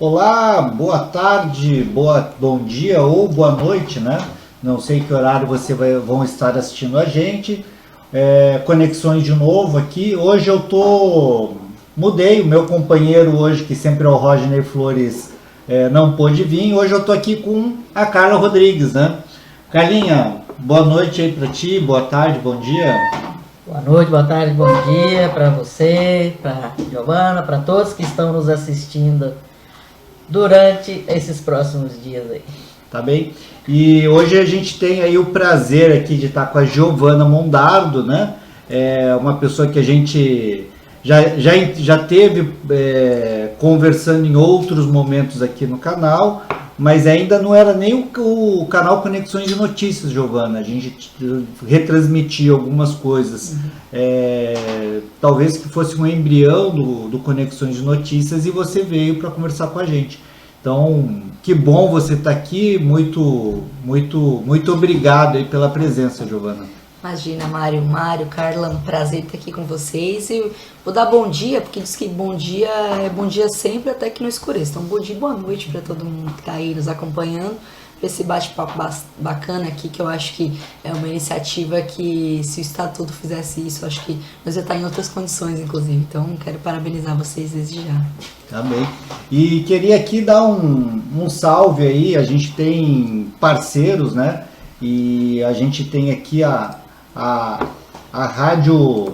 Olá, boa tarde, bom dia ou boa noite, né? Não sei que horário vão estar assistindo a gente. Conexões de novo aqui. Hoje mudei o meu companheiro hoje, que sempre é o Rodney Flores, não pôde vir. Hoje eu tô aqui com a Carla Rodrigues, né? Carlinha, boa noite aí pra ti, boa tarde, bom dia. Boa noite, boa tarde, bom dia para você, para Giovana, para todos que estão nos assistindo durante esses próximos dias aí. Tá bem? E hoje a gente tem aí o prazer aqui de estar com a Giovana Mondardo, né? É uma pessoa que a gente já teve conversando em outros momentos aqui no canal, mas ainda não era nem o canal Conexões de Notícias, Giovana. A gente retransmitia algumas coisas, talvez que fosse um embrião do Conexões de Notícias, e você veio para conversar com a gente. Então, que bom você estar aqui, muito obrigado aí pela presença, Giovana. Imagina, Mário, Carla, um prazer estar aqui com vocês. E vou dar bom dia, porque diz que bom dia é bom dia sempre, até que não escureça. Então, bom dia e boa noite para todo mundo que está aí nos acompanhando. Esse bate-papo bacana aqui, que eu acho que é uma iniciativa que, se o Estatuto fizesse isso, acho que nós ia estar em outras condições, inclusive. Então, quero parabenizar vocês desde já. Tá bem. E queria aqui dar um salve aí. A gente tem parceiros, né? E a gente tem aqui a Rádio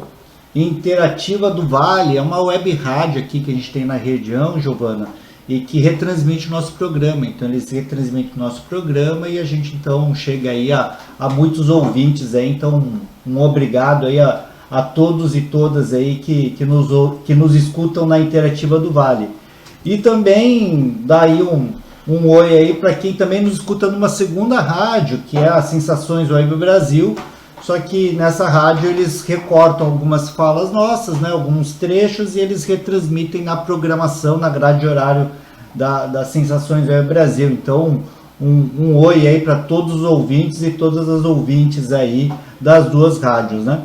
Interativa do Vale, é uma web rádio aqui que a gente tem na região, Giovana, e que retransmite o nosso programa. Então eles retransmitem o nosso programa e a gente então chega aí a muitos ouvintes aí. Então um obrigado aí a todos e todas aí que nos escutam na Interativa do Vale. E também dá aí um oi aí para quem também nos escuta numa segunda rádio, que é a Sensações Web Brasil. Só que nessa rádio eles recortam algumas falas nossas, né, alguns trechos, e eles retransmitem na programação, na grade de horário da Sensações Web Brasil. Então, um oi aí para todos os ouvintes e todas as ouvintes aí das duas rádios, né?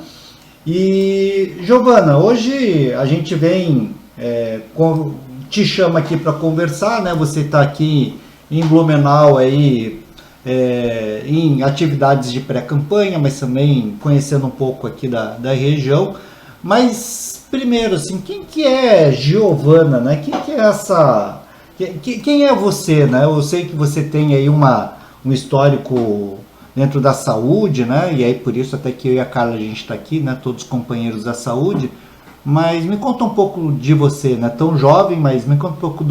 E, Giovana, hoje a gente te chama aqui para conversar, né? Você está aqui em Blumenau aí, em atividades de pré-campanha, mas também conhecendo um pouco aqui da região. Mas primeiro, assim, quem que é Giovana, né? Quem que é essa? Quem é você, né? Eu sei que você tem aí um histórico dentro da saúde, né? E aí por isso até que eu e a Carla a gente está aqui, né? Todos companheiros da saúde. Mas me conta um pouco de você, né? Tão jovem, mas me conta um pouco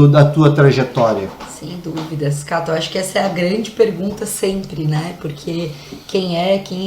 da tua trajetória. Sem dúvidas, Cato. Eu acho que essa é a grande pergunta sempre, né? Porque quem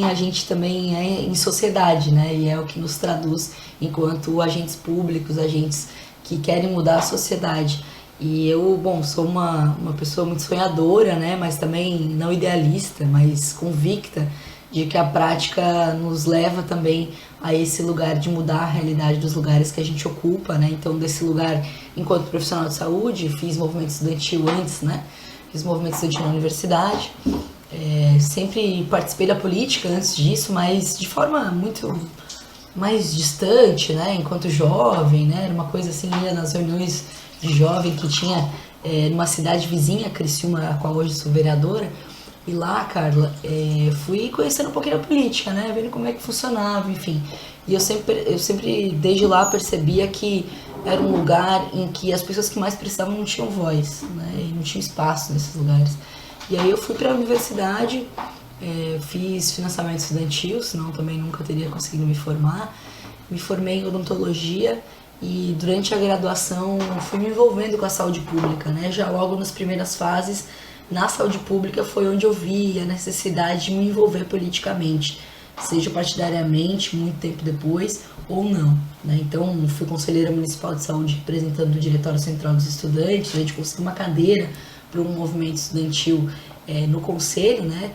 a gente também é em sociedade, né? E é o que nos traduz enquanto agentes públicos, agentes que querem mudar a sociedade. E eu, sou uma pessoa muito sonhadora, né? Mas também não idealista, mas convicta de que a prática nos leva também a esse lugar de mudar a realidade dos lugares que a gente ocupa, né? Então, desse lugar, enquanto profissional de saúde, fiz movimento estudantil antes, né? Fiz movimento estudantil na universidade, sempre participei da política antes disso, mas de forma muito mais distante, né? Enquanto jovem, né? Era uma coisa assim, ia nas reuniões de jovem que tinha numa cidade vizinha, Criciúma, a qual hoje sou vereadora. E lá, Carla, fui conhecendo um pouquinho a política, né? Vendo como é que funcionava, enfim. E eu sempre, desde lá, percebia que era um lugar em que as pessoas que mais precisavam não tinham voz, né? E não tinha espaço nesses lugares. E aí eu fui para a universidade, fiz financiamento estudantil, senão também nunca teria conseguido me formar. Me formei em odontologia e durante a graduação fui me envolvendo com a saúde pública, né? Já logo nas primeiras fases, na saúde pública foi onde eu vi a necessidade de me envolver politicamente, seja partidariamente, muito tempo depois, ou não, né? Então, fui conselheira municipal de saúde representando o Diretório Central dos Estudantes. A gente conseguiu uma cadeira para um movimento estudantil no conselho, né,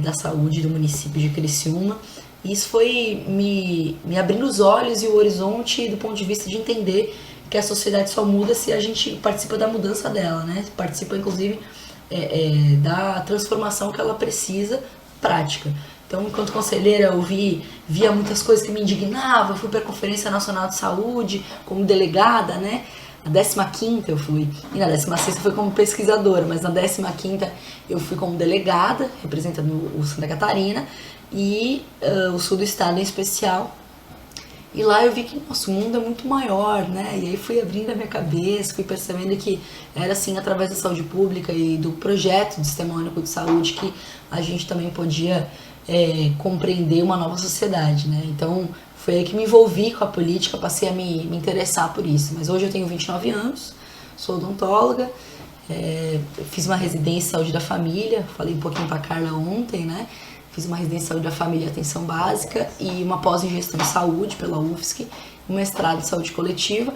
da saúde do município de Criciúma. E isso foi me abrindo os olhos e o horizonte do ponto de vista de entender que a sociedade só muda se a gente participa da mudança dela, né? Participa, inclusive, da transformação que ela precisa, prática. Então, enquanto conselheira, eu via muitas coisas que me indignavam. Eu fui para a Conferência Nacional de Saúde como delegada, né? Na 15ª eu fui, e na 16ª eu fui como pesquisadora, mas na 15ª eu fui como delegada, representando o Santa Catarina e o sul do estado em especial. E lá eu vi que nosso mundo é muito maior, né? E aí fui abrindo a minha cabeça, fui percebendo que era assim, através da saúde pública e do projeto do Sistema Único de Saúde que a gente também podia compreender uma nova sociedade, né? Então foi aí que me envolvi com a política, passei a me interessar por isso. Mas hoje eu tenho 29 anos, sou odontóloga, fiz uma residência em saúde da família, falei um pouquinho para a Carla ontem, né? Fiz uma residência em saúde da família e atenção básica e uma pós em gestão de saúde pela UFSC, um mestrado em saúde coletiva.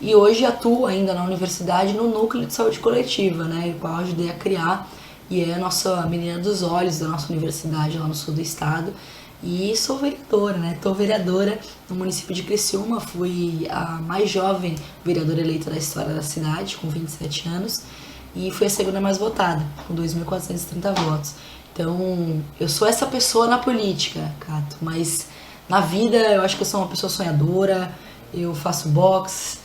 E hoje atuo ainda na universidade no núcleo de saúde coletiva, né? O qual eu ajudei a criar e é a nossa menina dos olhos da nossa universidade lá no sul do estado. E sou vereadora, né? Estou vereadora no município de Criciúma, fui a mais jovem vereadora eleita da história da cidade, com 27 anos, e fui a segunda mais votada, com 2.430 votos. Então, eu sou essa pessoa na política, Cato, mas na vida eu acho que eu sou uma pessoa sonhadora, eu faço boxe,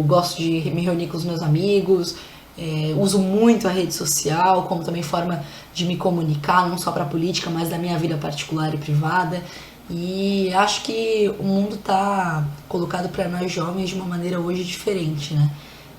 gosto de me reunir com os meus amigos, uso muito a rede social como também forma de me comunicar, não só para a política, mas da minha vida particular e privada. E acho que o mundo está colocado para nós jovens de uma maneira hoje diferente, né?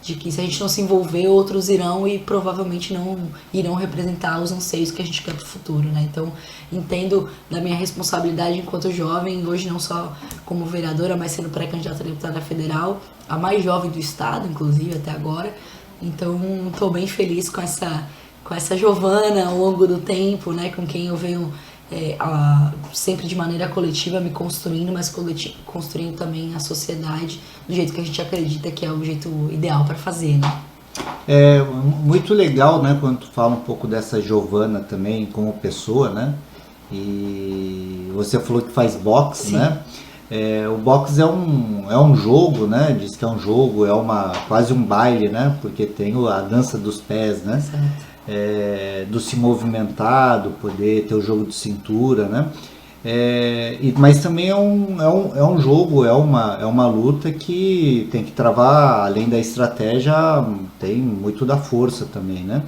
De que se a gente não se envolver, outros irão e provavelmente não irão representar os anseios que a gente quer para o futuro, né? Então, entendo da minha responsabilidade enquanto jovem, hoje não só como vereadora, mas sendo pré-candidata a deputada federal, a mais jovem do estado, inclusive, até agora. Então, estou bem feliz com essa Giovana ao longo do tempo, né? Com quem eu venho sempre de maneira coletiva me construindo, mas construindo também a sociedade do jeito que a gente acredita que é o jeito ideal para fazer, né? É muito legal, né, quando tu fala um pouco dessa Giovana também como pessoa, né? E você falou que faz boxe, Sim. né? O boxe é um jogo, né? Diz que é um jogo, quase um baile, né? Porque tem a dança dos pés, né? Certo. Do se movimentar, do poder ter o jogo de cintura, né? Mas também é um jogo, é uma luta que tem que travar, além da estratégia, tem muito da força também, né?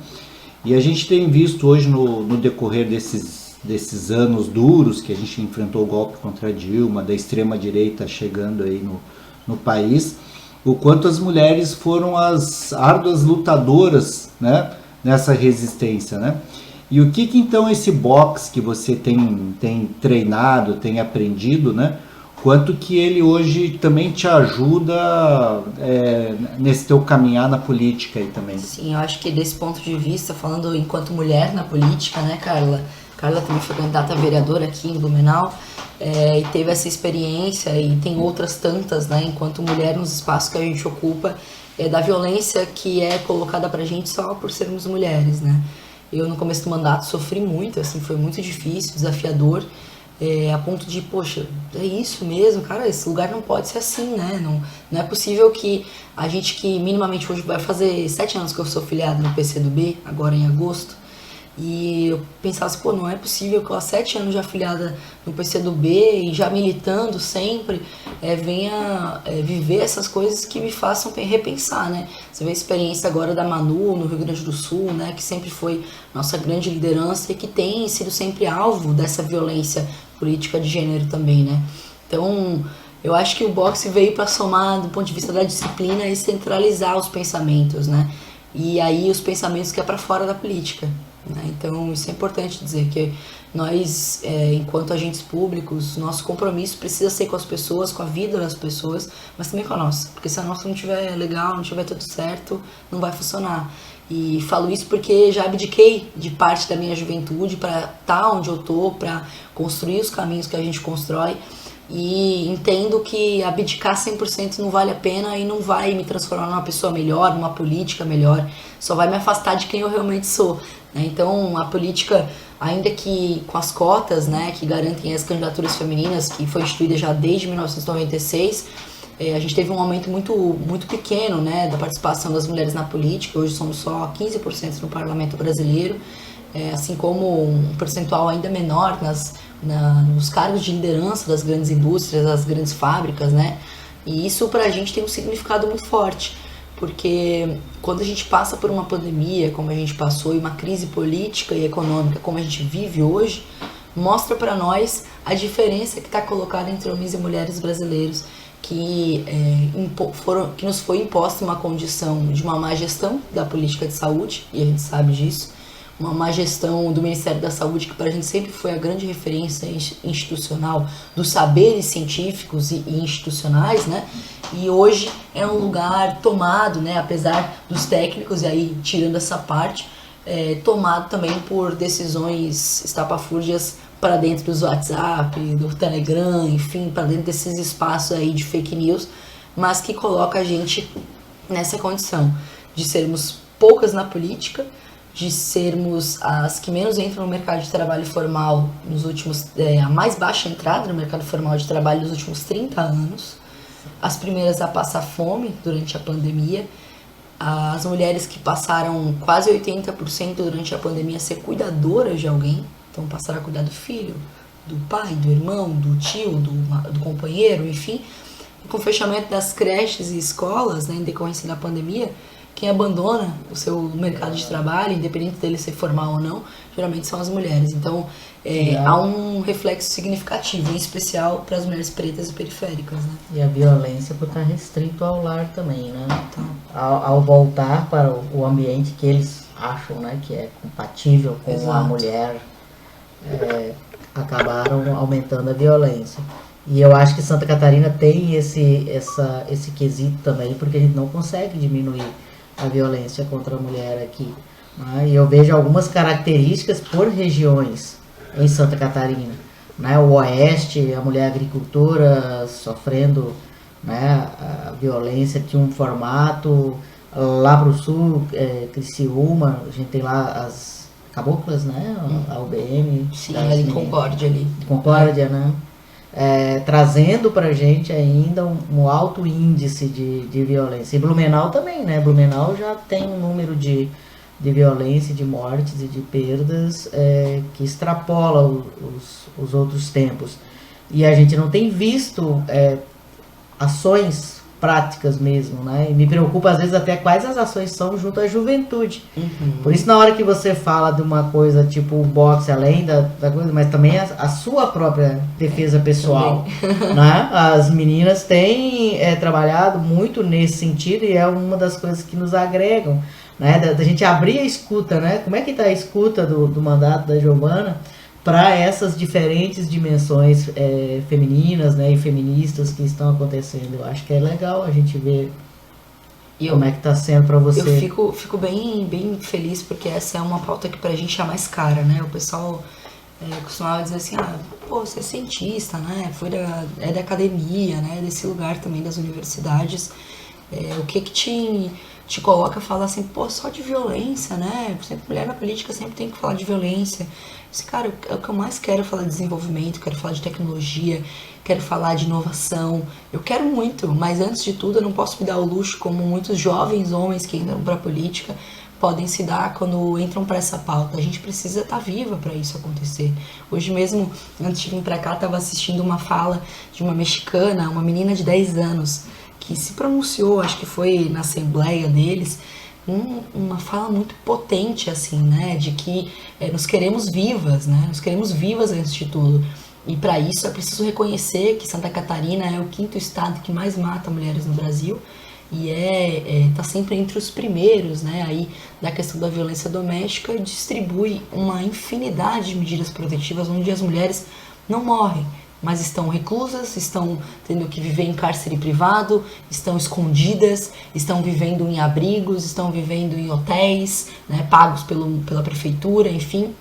E a gente tem visto hoje no decorrer desses anos duros que a gente enfrentou o golpe contra a Dilma, da extrema direita chegando aí no país, o quanto as mulheres foram as árduas lutadoras, né, nessa resistência, né? E o que então esse boxe que você tem treinado, tem aprendido, né? Quanto que ele hoje também te ajuda nesse teu caminhar na política aí também? Sim, eu acho que desse ponto de vista, falando enquanto mulher na política, né, Carla? Carla também foi candidata a vereadora aqui em Blumenau e teve essa experiência e tem outras tantas, né, enquanto mulher nos espaços que a gente ocupa, da violência que é colocada pra gente só por sermos mulheres, né? Eu no começo do mandato sofri muito, assim, foi muito difícil, desafiador, a ponto de, poxa, é isso mesmo, cara, esse lugar não pode ser assim, né? Não é possível que a gente que minimamente hoje vai fazer 7 anos que eu sou filiada no PCdoB, agora em agosto, e eu pensava assim, pô, não é possível que eu há 7 anos já afiliada no PCdoB e já militando sempre, venha viver essas coisas que me façam repensar, né? Você vê a experiência agora da Manu no Rio Grande do Sul, né? Que sempre foi nossa grande liderança e que tem sido sempre alvo dessa violência política de gênero também, né? Então, eu acho que o boxe veio para somar do ponto de vista da disciplina e centralizar os pensamentos, né? E aí os pensamentos que é para fora da política. Então isso é importante dizer que nós, enquanto agentes públicos, nosso compromisso precisa ser com as pessoas, com a vida das pessoas, mas também com a nossa, porque se a nossa não estiver legal, não estiver tudo certo, não vai funcionar. E falo isso porque já abdiquei de parte da minha juventude para estar onde eu tô, para construir os caminhos que a gente constrói, e entendo que abdicar 100% não vale a pena e não vai me transformar numa pessoa melhor, numa política melhor, só vai me afastar de quem eu realmente sou. Então a política, ainda que com as cotas, né, que garantem as candidaturas femininas, que foi instituída já desde 1996, a gente teve um aumento muito, muito pequeno, né, da participação das mulheres na política. Hoje somos só 15% no parlamento brasileiro, assim como um percentual ainda menor nos cargos de liderança das grandes indústrias, das grandes fábricas, né. E isso pra gente tem um significado muito forte, porque quando a gente passa por uma pandemia, como a gente passou, e uma crise política e econômica como a gente vive hoje, mostra pra nós a diferença que está colocada entre homens e mulheres brasileiros, que nos foi imposta uma condição de uma má gestão da política de saúde, e a gente sabe disso, uma má gestão do Ministério da Saúde, que para a gente sempre foi a grande referência institucional dos saberes científicos e institucionais, né? E hoje é um lugar tomado, né, apesar dos técnicos, e aí tirando essa parte, tomado também por decisões estapafúrdias para dentro dos WhatsApp, do Telegram, enfim, para dentro desses espaços aí de fake news, mas que coloca a gente nessa condição de sermos poucas na política, de sermos as que menos entram no mercado de trabalho formal nos últimos, a mais baixa entrada no mercado formal de trabalho nos últimos 30 anos, as primeiras a passar fome durante a pandemia, as mulheres que passaram quase 80% durante a pandemia a ser cuidadoras de alguém, então passaram a cuidar do filho, do pai, do irmão, do tio, do companheiro, enfim. E com o fechamento das creches e escolas, né, em decorrência da pandemia, quem abandona o seu mercado de trabalho, independente dele ser formal ou não, geralmente são as mulheres. Então, há um reflexo significativo, em especial para as mulheres pretas e periféricas, né? E a violência por estar restrito ao lar também, né? Então, ao voltar para o ambiente que eles acham, né, que é compatível com Exato. a mulher, acabaram aumentando a violência. E eu acho que Santa Catarina tem esse quesito também, porque a gente não consegue diminuir a violência contra a mulher aqui, né? E eu vejo algumas características por regiões em Santa Catarina, né? O oeste, a mulher agricultora sofrendo, né, a violência de um formato. Lá para o sul, Criciúma, a gente tem lá as caboclas, né? A UBM. Sim, ali em Concórdia ali. Concórdia, né? Trazendo pra gente ainda um alto índice de violência. E Blumenau também, né? Blumenau já tem um número de violência, de mortes e de perdas que extrapola os outros tempos. E a gente não tem visto ações práticas mesmo, né? E me preocupa às vezes até quais as ações são junto à juventude. Uhum. Por isso, na hora que você fala de uma coisa tipo o boxe, além da coisa, mas também a sua própria defesa pessoal, né? As meninas têm trabalhado muito nesse sentido e é uma das coisas que nos agregam, né? Da gente abrir a escuta, né? Como é que está a escuta do mandato da Giovana para essas diferentes dimensões femininas, né, e feministas que estão acontecendo. Eu acho que é legal a gente ver como é que está sendo para você. Eu fico bem feliz porque essa é uma pauta que pra gente é mais cara, né? O pessoal costumava dizer assim, pô, você é cientista, né? É da academia, né? Desse lugar também das universidades. O que te coloca a falar assim, pô, só de violência, né? Sempre mulher na política sempre tem que falar de violência. Cara, o que eu mais quero é falar de desenvolvimento, quero falar de tecnologia, quero falar de inovação. Eu quero muito, mas antes de tudo eu não posso me dar o luxo, como muitos jovens homens que entram para a política podem se dar quando entram para essa pauta. A gente precisa estar viva para isso acontecer. Hoje mesmo, antes de vir para cá, estava assistindo uma fala de uma mexicana, uma menina de 10 anos, que se pronunciou, acho que foi na assembleia deles, uma fala muito potente, assim, né, de que nos queremos vivas, né, nos queremos vivas antes de tudo. E para isso é preciso reconhecer que Santa Catarina é o 5º estado que mais mata mulheres no Brasil e tá sempre entre os primeiros, né, aí da questão da violência doméstica, e distribui uma infinidade de medidas protetivas onde as mulheres não morrem, mas estão reclusas, estão tendo que viver em cárcere privado, estão escondidas, estão vivendo em abrigos, estão vivendo em hotéis, né, pagos pela prefeitura, enfim,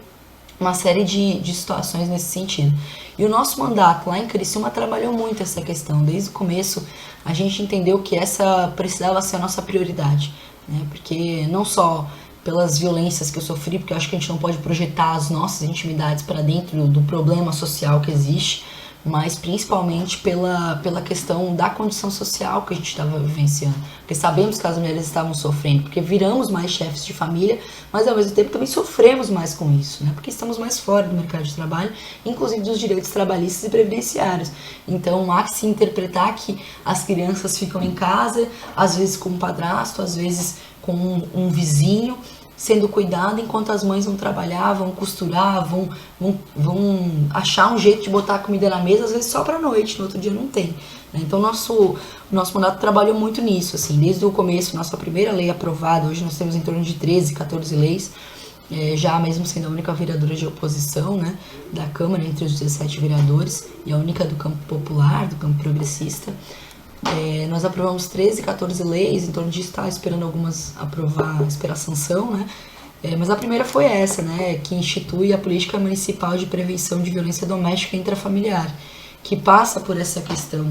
uma série de situações nesse sentido. E o nosso mandato lá em Criciúma trabalhou muito essa questão. Desde o começo a gente entendeu que essa precisava ser a nossa prioridade, né, porque não só pelas violências que eu sofri, porque eu acho que a gente não pode projetar as nossas intimidades para dentro do problema social que existe, mas principalmente pela questão da condição social que a gente estava vivenciando. Porque sabemos que as mulheres estavam sofrendo, porque viramos mais chefes de família, mas ao mesmo tempo também sofremos mais com isso, né? Porque estamos mais fora do mercado de trabalho, inclusive dos direitos trabalhistas e previdenciários. Então há que se interpretar que as crianças ficam em casa, às vezes com um padrasto, às vezes com um vizinho, sendo cuidado, enquanto as mães vão trabalhar, vão costurar, vão achar um jeito de botar a comida na mesa, às vezes só para a noite, no outro dia não tem. Então nosso mandato trabalhou muito nisso, assim, desde o começo, nossa primeira lei aprovada, hoje nós temos em torno de 13, 14 leis, já mesmo sendo a única vereadora de oposição, né, da Câmara, entre os 17 vereadores, e a única do campo popular, do campo progressista. Nós aprovamos 13, 14 leis, em torno disso está esperando algumas esperar sanção, né? Mas a primeira foi essa, né? Que institui a Política Municipal de Prevenção de Violência Doméstica e Intrafamiliar, que passa por essa questão,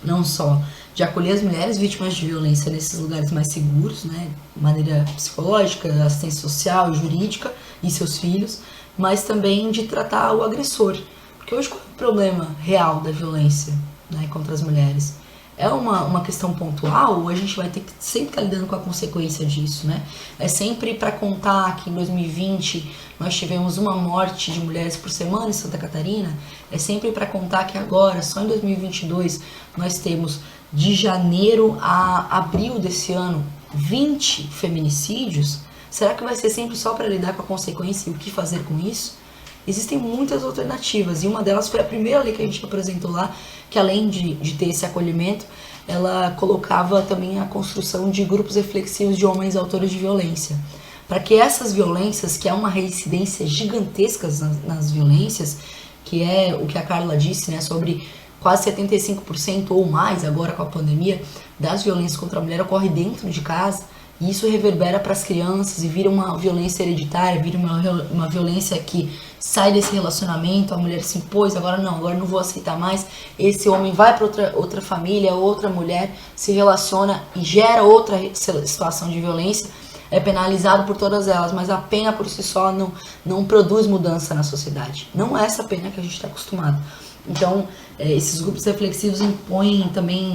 não só de acolher as mulheres vítimas de violência nesses lugares mais seguros, né? De maneira psicológica, assistência social, jurídica e seus filhos, mas também de tratar o agressor. Porque hoje qual é o problema real da violência, né, contra as mulheres? É uma questão pontual ou a gente vai ter que sempre estar lidando com a consequência disso, né? É sempre para contar que em 2020 nós tivemos uma morte de mulheres por semana em Santa Catarina, é sempre para contar que agora, só em 2022, nós temos de janeiro a abril desse ano 20 feminicídios. Será que vai ser sempre só para lidar com a consequência e o que fazer com isso? Existem muitas alternativas e uma delas foi a primeira lei que a gente apresentou lá, que além de ter esse acolhimento, ela colocava também a construção de grupos reflexivos de homens autores de violência. Para que essas violências, que é uma reincidência gigantesca nas violências, que é o que a Carla disse, né, sobre quase 75% ou mais agora com a pandemia, das violências contra a mulher ocorre dentro de casa, e isso reverbera para as crianças e vira uma violência hereditária, vira uma violência que sai desse relacionamento, a mulher se impôs, agora não vou aceitar mais. Esse homem vai para outra família, outra mulher, se relaciona e gera outra situação de violência, é penalizado por todas elas, mas a pena por si só não produz mudança na sociedade. Não é essa pena que a gente está acostumado. Então, esses grupos reflexivos impõem também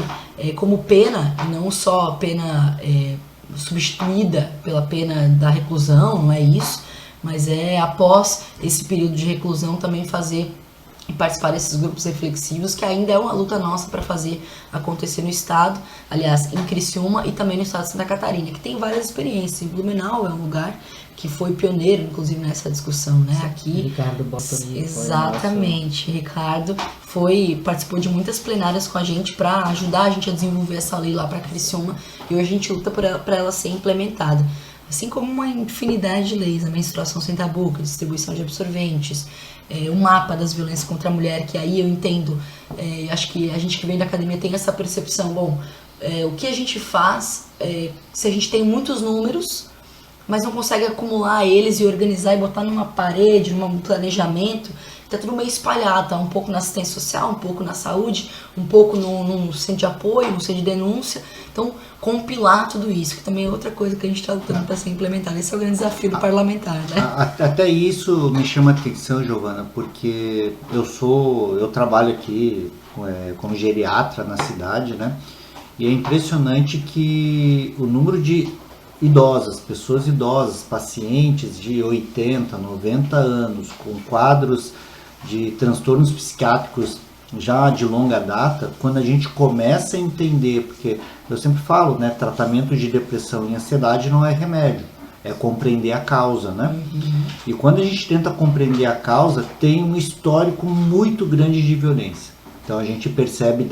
como pena, não só pena substituída pela pena da reclusão, não é isso, mas após esse período de reclusão também fazer e participar desses grupos reflexivos, que ainda é uma luta nossa para fazer acontecer no estado, aliás, em Criciúma e também no estado de Santa Catarina, que tem várias experiências. Em Blumenau é um lugar que foi pioneiro, inclusive, nessa discussão, né? Aqui, Ricardo Bottoni. Exatamente, Ricardo participou de muitas plenárias com a gente para ajudar a gente a desenvolver essa lei lá para Criciúma, e hoje a gente luta para ela ser implementada. Assim como uma infinidade de leis, a menstruação sem tabu, a distribuição de absorventes, o mapa das violências contra a mulher, que aí eu entendo, acho que a gente que vem da academia tem essa percepção, o que a gente faz se a gente tem muitos números, mas não consegue acumular eles e organizar e botar numa parede, num planejamento, tá tudo meio espalhado, tá um pouco na assistência social, um pouco na saúde, um pouco no centro de apoio, no centro de denúncia. Então, compilar tudo isso, que também é outra coisa que a gente está lutando para ser implementada. Esse é o grande desafio do parlamentar, né? Até isso me chama a atenção, Giovana, porque eu trabalho aqui como geriatra na cidade, né? E é impressionante que o número de pessoas idosas, pacientes de 80, 90 anos, com quadros de transtornos psiquiátricos já de longa data, quando a gente começa a entender, porque eu sempre falo, né, tratamento de depressão e ansiedade não é remédio, é compreender a causa, né? E quando a gente tenta compreender a causa, tem um histórico muito grande de violência. Então a gente percebe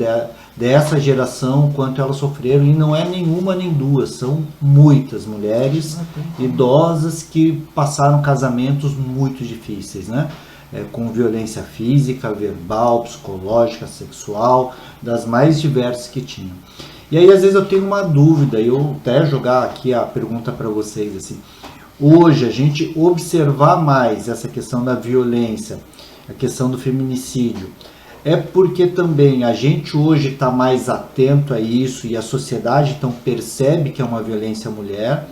dessa geração quanto elas sofreram, e não é nenhuma nem duas, são muitas mulheres idosas que passaram casamentos muito difíceis, né? Com violência física, verbal, psicológica, sexual, das mais diversas que tinham. E aí às vezes eu tenho uma dúvida, e eu até jogar aqui a pergunta para vocês, assim, hoje a gente observar mais essa questão da violência, a questão do feminicídio, é porque também a gente hoje está mais atento a isso e a sociedade então percebe que é uma violência à mulher.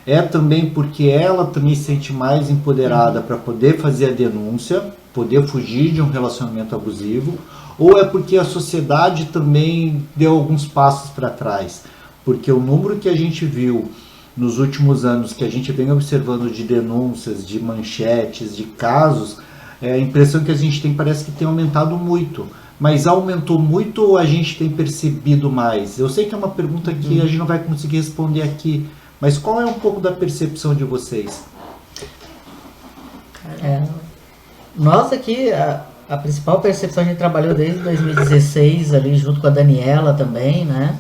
É também porque ela também se sente mais empoderada para poder fazer a denúncia, poder fugir de um relacionamento abusivo, ou é porque a sociedade também deu alguns passos para trás? Porque o número que a gente viu nos últimos anos, que a gente vem observando de denúncias, de manchetes, de casos, a impressão que a gente tem parece que tem aumentado muito. Mas aumentou muito ou a gente tem percebido mais? Eu sei que é uma pergunta que a gente não vai conseguir responder aqui, mas qual é um pouco da percepção de vocês? Nós aqui, a principal percepção, a gente trabalhou desde 2016, ali junto com a Daniela também, né?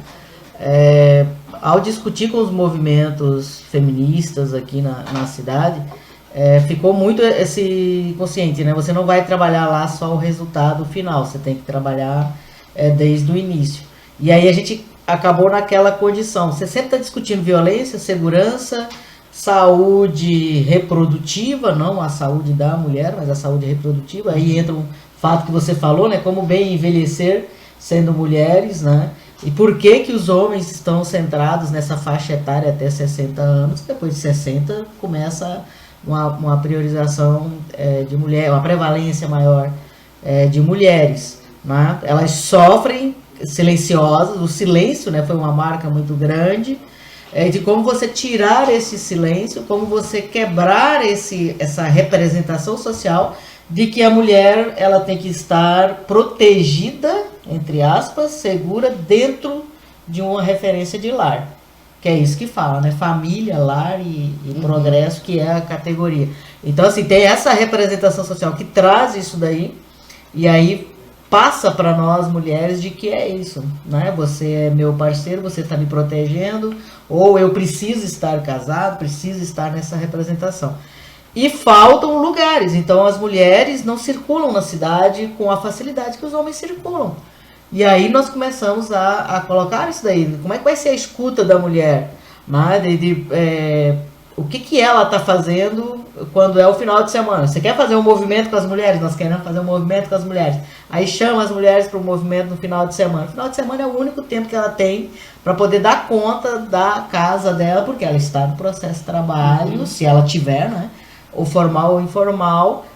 Ao discutir com os movimentos feministas aqui na cidade, ficou muito esse consciente, né? Você não vai trabalhar lá só o resultado final, você tem que trabalhar desde o início. E aí a gente acabou naquela condição. Você sempre está discutindo violência, segurança, saúde reprodutiva, não a saúde da mulher, mas a saúde reprodutiva. Aí entra um fato que você falou, né? Como bem envelhecer sendo mulheres, né? E por que que os homens estão centrados nessa faixa etária até 60 anos? Depois de 60 começa uma priorização de mulher, uma prevalência maior de mulheres, né? Elas sofrem silenciosas, o silêncio, né, foi uma marca muito grande, de como você tirar esse silêncio, como você quebrar essa representação social de que a mulher ela tem que estar protegida, entre aspas, segura dentro de uma referência de lar. Que é isso que fala, né? Família, lar e progresso, que é a categoria. Então, assim, tem essa representação social que traz isso daí, e aí passa para nós mulheres de que é isso, né? Você é meu parceiro, você está me protegendo, ou eu preciso estar casado, preciso estar nessa representação. E faltam lugares, então as mulheres não circulam na cidade com a facilidade que os homens circulam. E aí nós começamos a colocar isso daí. Como é que vai ser a escuta da mulher? Né? O que ela está fazendo quando é o final de semana? Você quer fazer um movimento com as mulheres? Nós queremos fazer um movimento com as mulheres. Aí chama as mulheres para o movimento no final de semana. O final de semana é o único tempo que ela tem para poder dar conta da casa dela, porque ela está no processo de trabalho, se ela tiver, né? Ou formal ou informal.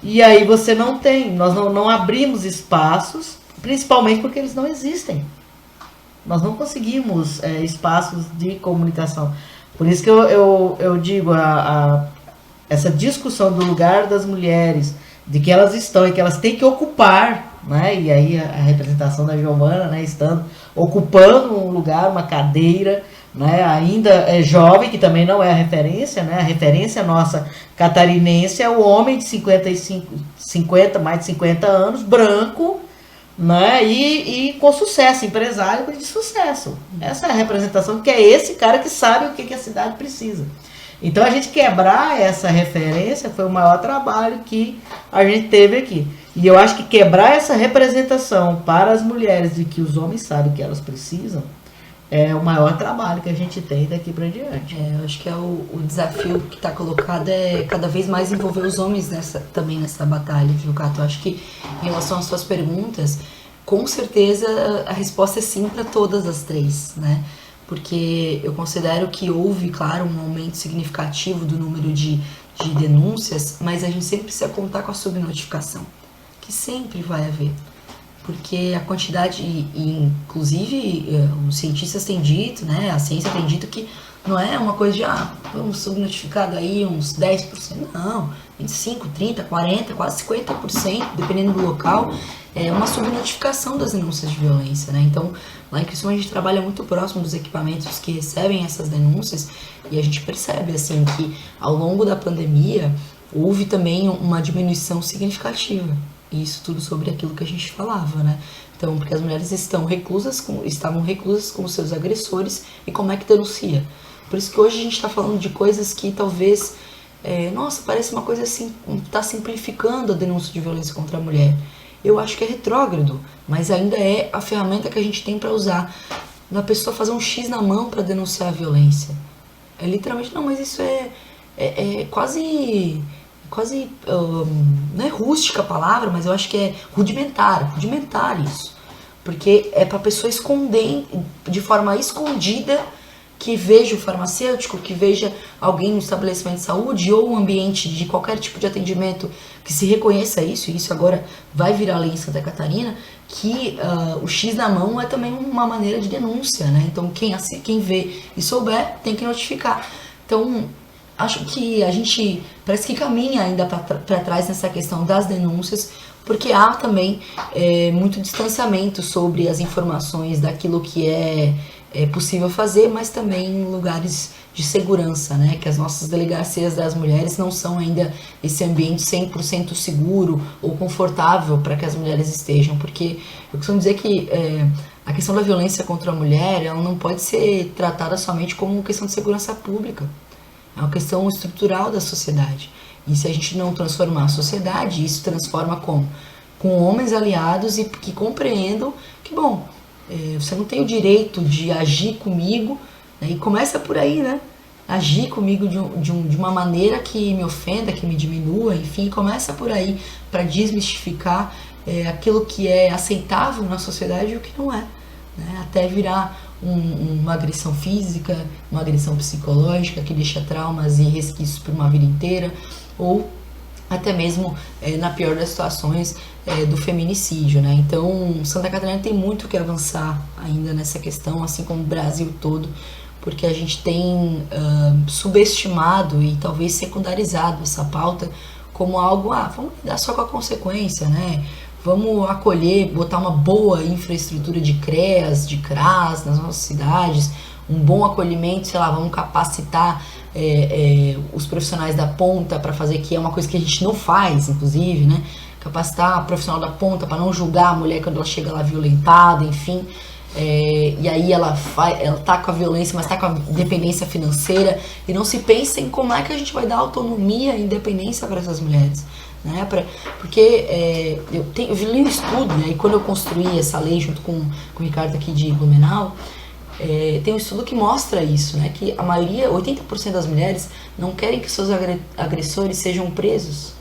E aí você não tem, nós não abrimos espaços, principalmente porque eles não existem. Nós não conseguimos espaços de comunicação. Por isso que eu digo, essa discussão do lugar das mulheres, de que elas estão e que elas têm que ocupar, né? E aí a representação da Giovana, né, estando ocupando um lugar, uma cadeira, né, ainda é jovem, que também não é a referência, né? A referência nossa catarinense é o homem de 50, mais de 50 anos, branco, né? E com sucesso, empresário de sucesso. Essa é a representação, que é esse cara que sabe o que a cidade precisa. Então a gente quebrar essa referência foi o maior trabalho que a gente teve aqui. E eu acho que quebrar essa representação para as mulheres de que os homens sabem o que elas precisam é o maior trabalho que a gente tem daqui para diante. Eu acho que o desafio que está colocado é cada vez mais envolver os homens também nessa batalha, viu, Cato? Eu acho que em relação às suas perguntas, com certeza a resposta é sim para todas as três, né? Porque eu considero que houve, claro, um aumento significativo do número de denúncias, mas a gente sempre precisa contar com a subnotificação, que sempre vai haver. Porque a quantidade, e inclusive os cientistas têm dito, né, a ciência tem dito que não é uma coisa de, vamos subnotificar daí uns 10%, não, 25%, 30%, 40%, quase 50%, dependendo do local, é uma subnotificação das denúncias de violência, né? Então, lá em Criciúma a gente trabalha muito próximo dos equipamentos que recebem essas denúncias e a gente percebe, assim, que ao longo da pandemia houve também uma diminuição significativa. Isso tudo sobre aquilo que a gente falava, né? Então, porque as mulheres estavam reclusas com os seus agressores, e como é que denuncia? Por isso que hoje a gente está falando de coisas que talvez, parece uma coisa assim, está simplificando a denúncia de violência contra a mulher. Eu acho que é retrógrado, mas ainda é a ferramenta que a gente tem para usar. A pessoa fazer um X na mão para denunciar a violência. É literalmente, não, mas isso é quase não é rústica a palavra, mas eu acho que é rudimentar isso. Porque é para a pessoa esconder, de forma escondida, que veja o farmacêutico, que veja alguém no estabelecimento de saúde ou um ambiente de qualquer tipo de atendimento que se reconheça isso, e isso agora vai virar lei em Santa Catarina, que o X na mão é também uma maneira de denúncia, né? Então quem vê e souber tem que notificar. Então acho que a gente parece que caminha ainda para trás nessa questão das denúncias, porque há também muito distanciamento sobre as informações daquilo que é possível fazer, mas também em lugares de segurança, né? Que as nossas delegacias das mulheres não são ainda esse ambiente 100% seguro ou confortável para que as mulheres estejam, porque eu costumo dizer que a questão da violência contra a mulher, ela não pode ser tratada somente como uma questão de segurança pública, é uma questão estrutural da sociedade, e se a gente não transformar a sociedade, isso transforma com homens aliados e que compreendam que, bom, você não tem o direito de agir comigo, né? E começa por aí, né? Agir comigo de uma maneira que me ofenda, que me diminua, enfim, começa por aí para desmistificar aquilo que é aceitável na sociedade e o que não é, né? Até virar uma agressão física, uma agressão psicológica que deixa traumas e resquícios por uma vida inteira, ou até mesmo, na pior das situações, do feminicídio, né? Então, Santa Catarina tem muito que avançar ainda nessa questão, assim como o Brasil todo, porque a gente tem subestimado e talvez secundarizado essa pauta como algo, vamos lidar só com a consequência, né? Vamos acolher, botar uma boa infraestrutura de CREAS, de CRAS nas nossas cidades, um bom acolhimento, sei lá, vamos capacitar os profissionais da ponta para fazer, que é uma coisa que a gente não faz, inclusive, né? Capacitar o profissional da ponta para não julgar a mulher quando ela chega lá violentada, enfim. E aí ela tá com a violência, mas tá com a dependência financeira, e não se pensa em como é que a gente vai dar autonomia e independência para essas mulheres, né? Porque eu li um estudo, né? E quando eu construí essa lei junto com o Ricardo aqui de Blumenau, tem um estudo que mostra isso, né? Que a maioria, 80% das mulheres não querem que seus agressores sejam presos.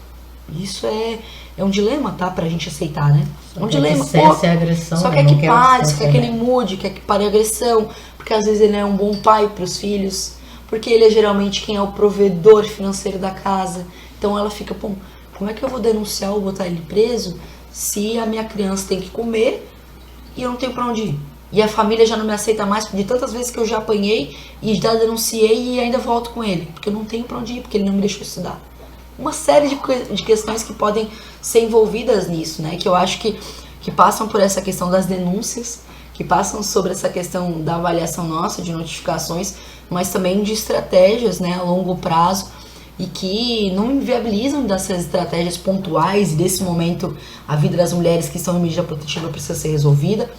Isso é um dilema, tá? Pra gente aceitar, né? É um dilema. A agressão, só quer que pare, só quer que ele mude, quer que pare a agressão, porque às vezes ele é um bom pai pros filhos, porque ele é geralmente quem é o provedor financeiro da casa. Então ela fica, pô, como é que eu vou denunciar ou botar ele preso se a minha criança tem que comer e eu não tenho pra onde ir? E a família já não me aceita mais de tantas vezes que eu já apanhei e já denunciei e ainda volto com ele, porque eu não tenho pra onde ir, porque ele não me deixou estudar. Uma série de questões que podem ser envolvidas nisso, né? Que eu acho que passam por essa questão das denúncias, que passam sobre essa questão da avaliação nossa, de notificações, mas também de estratégias, né, a longo prazo, e que não inviabilizam dessas estratégias pontuais, e desse momento a vida das mulheres que estão em medida protetiva precisa ser resolvida.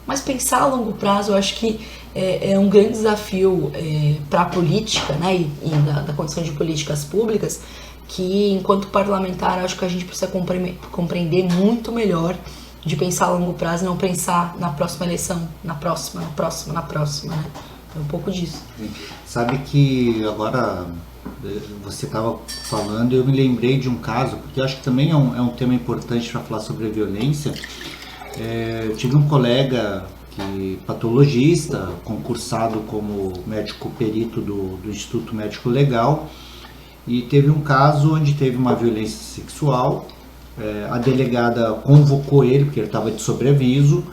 Mas pensar a longo prazo, eu acho que é um grande desafio para a política, né, e da condição de políticas públicas, que enquanto parlamentar acho que a gente precisa compreender muito melhor de pensar a longo prazo e não pensar na próxima eleição, na próxima, né? É um pouco disso. Sabe que agora você estava falando e eu me lembrei de um caso, porque eu acho que também é um tema importante para falar sobre a violência. Eu tive um colega patologista, concursado como médico perito do Instituto Médico Legal, e teve um caso onde teve uma violência sexual. A delegada convocou ele, porque ele estava de sobreaviso,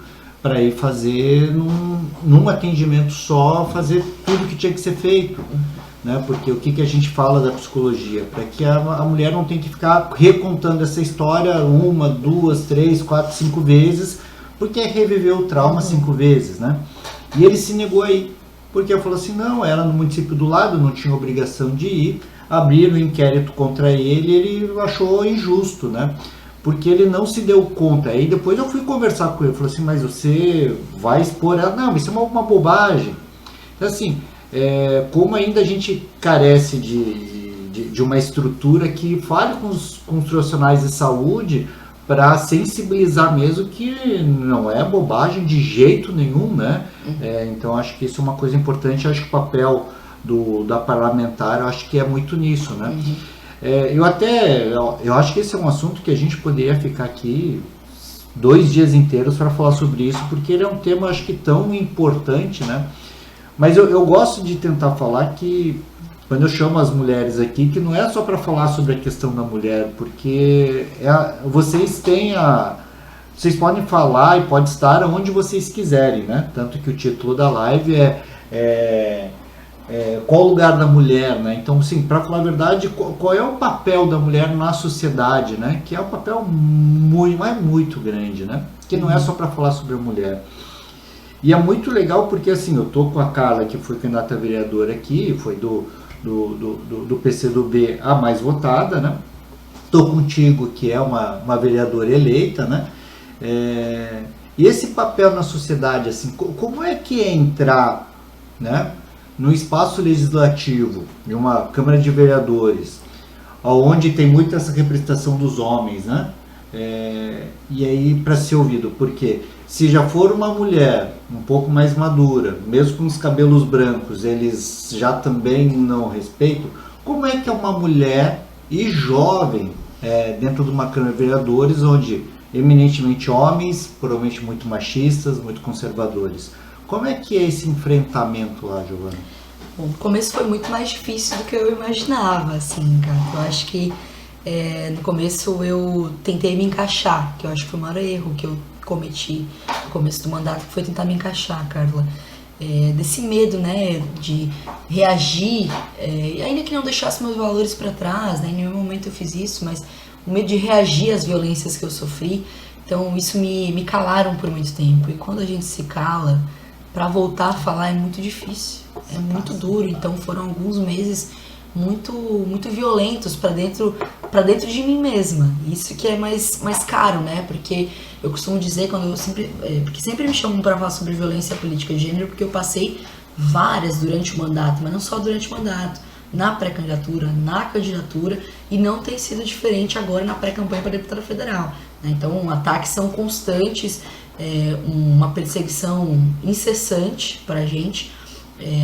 para ir fazer num atendimento só, fazer tudo que tinha que ser feito, né? Porque o que a gente fala da psicologia? Para que a mulher não tenha que ficar recontando essa história 1, 2, 3, 4, 5 vezes, porque reviveu o trauma 5 vezes, né? E ele se negou aí, porque falou assim, não, era no município do lado, não tinha obrigação de ir, abriram um inquérito contra ele, ele achou injusto, né? Porque ele não se deu conta. Aí depois eu fui conversar com ele, falou assim, mas você vai expor ela? Não, isso é uma bobagem. Então assim, como ainda a gente carece de uma estrutura que fale com os profissionais de saúde para sensibilizar mesmo que não é bobagem de jeito nenhum, né? Então acho que isso é uma coisa importante, acho que o papel da parlamentar, eu acho que é muito nisso, né? Eu acho que esse é um assunto que a gente poderia ficar aqui 2 dias inteiros para falar sobre isso, porque ele é um tema, acho que tão importante, né? Mas eu gosto de tentar falar que, quando eu chamo as mulheres aqui, que não é só para falar sobre a questão da mulher, porque vocês podem falar e pode estar onde vocês quiserem, né? Tanto que o título da live é qual o lugar da mulher, né? Então, sim, para falar a verdade, qual é o papel da mulher na sociedade, né? Que é um papel muito grande, né? Que não é só para falar sobre a mulher. E é muito legal porque, assim, eu tô com a Carla, que foi candidata a vereadora aqui, foi do PCdoB a mais votada, né? Tô contigo, que é uma vereadora eleita, né? E esse papel na sociedade, assim, como é que é entrar, né, no espaço legislativo de uma Câmara de Vereadores, onde tem muito essa representação dos homens, né? E aí, para ser ouvido, porque se já for uma mulher um pouco mais madura, mesmo com os cabelos brancos, eles já também não respeitam, como é que é uma mulher e jovem dentro de uma Câmara de Vereadores, onde eminentemente homens, provavelmente muito machistas, muito conservadores? Como é que é esse enfrentamento lá, Giovana? Bom, o começo foi muito mais difícil do que eu imaginava, assim, cara. Eu acho que no começo eu tentei me encaixar, que eu acho que foi o maior erro que eu cometi no começo do mandato, que foi tentar me encaixar, Carla. Desse medo, né, de reagir, ainda que não deixasse meus valores para trás, né, em nenhum momento eu fiz isso, mas o medo de reagir às violências que eu sofri. Então isso me calaram por muito tempo, e quando a gente se cala, para voltar a falar é muito difícil, é muito duro. Então foram alguns meses muito violentos para dentro de mim mesma. Isso que é mais caro, né? Porque eu costumo dizer, porque sempre me chamam para falar sobre violência política de gênero, porque eu passei várias durante o mandato, mas não só durante o mandato, na pré-candidatura, na candidatura, e não tem sido diferente agora na pré-campanha para deputada federal, né? Então, ataques são constantes, uma perseguição incessante para a gente,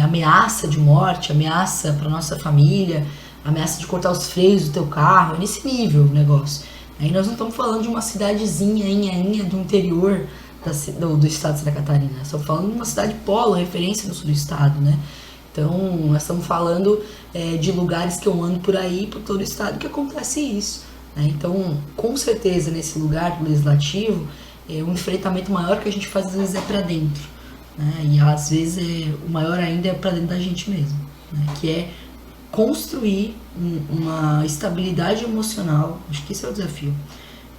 ameaça de morte, ameaça para nossa família, ameaça de cortar os freios do teu carro, é nesse nível o negócio. Aí nós não estamos falando de uma cidadezinha do interior do estado de Santa Catarina, estamos falando de uma cidade polo, referência no sul do estado, né? Então, nós estamos falando de lugares que eu ando por aí, por todo o estado, que acontece isso, né? Então, com certeza, nesse lugar do legislativo, o enfrentamento maior que a gente faz, às vezes, é para dentro, né? E, às vezes, o maior ainda é para dentro da gente mesmo, né? Que é construir uma estabilidade emocional. Acho que esse é o desafio.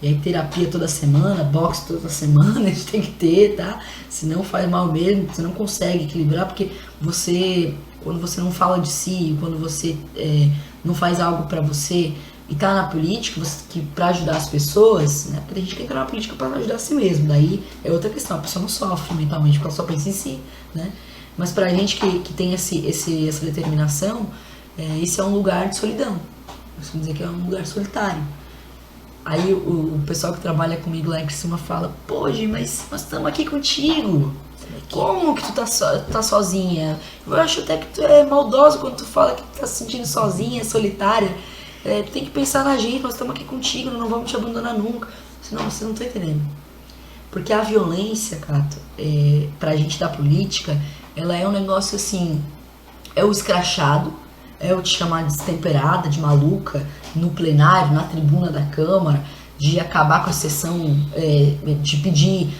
E aí, terapia toda semana, boxe toda semana, a gente tem que ter, tá? Senão faz mal mesmo, você não consegue equilibrar, porque quando você não fala de si, quando você não faz algo pra você e tá na política, pra ajudar as pessoas, né? Porque tem gente que entra na política pra ajudar a si mesmo, daí é outra questão, a pessoa não sofre mentalmente, porque ela só pensa em si, né? Mas pra gente que tem essa determinação, isso é um lugar de solidão. Vamos dizer que é um lugar solitário. Aí o pessoal que trabalha comigo lá em Criciúma fala: pô, Gi, mas nós estamos aqui contigo. Como que tu tá sozinha? Eu acho até que tu é maldoso quando tu fala que tu tá se sentindo sozinha, solitária. Tu tem que pensar na gente, nós estamos aqui contigo, nós não vamos te abandonar nunca. Senão você não tá entendendo. Porque a violência, Cato, pra gente da política, ela é um negócio assim, é o escrachado, é o te chamar de destemperada, de maluca, no plenário, na tribuna da Câmara, de acabar com a sessão, de pedir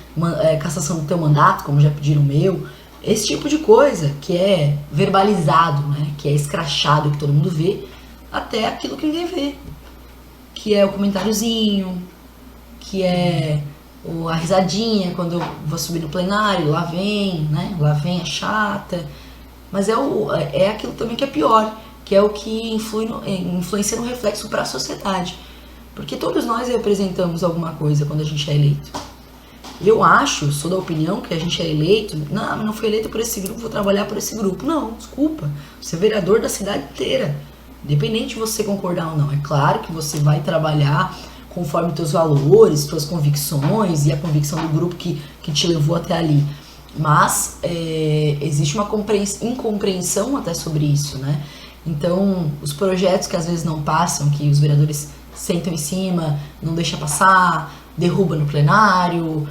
cassação do teu mandato, como já pediram o meu. Esse tipo de coisa que é verbalizado, né, que é escrachado, que todo mundo vê, até aquilo que ninguém vê. Que é o comentáriozinho, que é a risadinha quando eu vou subir no plenário, lá vem, né, lá vem a chata. Mas é aquilo também que é pior, que é o que influencia no reflexo para a sociedade. Porque todos nós representamos alguma coisa quando a gente é eleito. Eu sou da opinião que a gente é eleito, não fui eleito por esse grupo, vou trabalhar por esse grupo. Não, desculpa, você é vereador da cidade inteira, independente de você concordar ou não. É claro que você vai trabalhar conforme teus valores, tuas convicções e a convicção do grupo que te levou até ali. Mas existe uma incompreensão até sobre isso, né? Então, os projetos que às vezes não passam, que os vereadores sentam em cima, não deixam passar, derruba no plenário,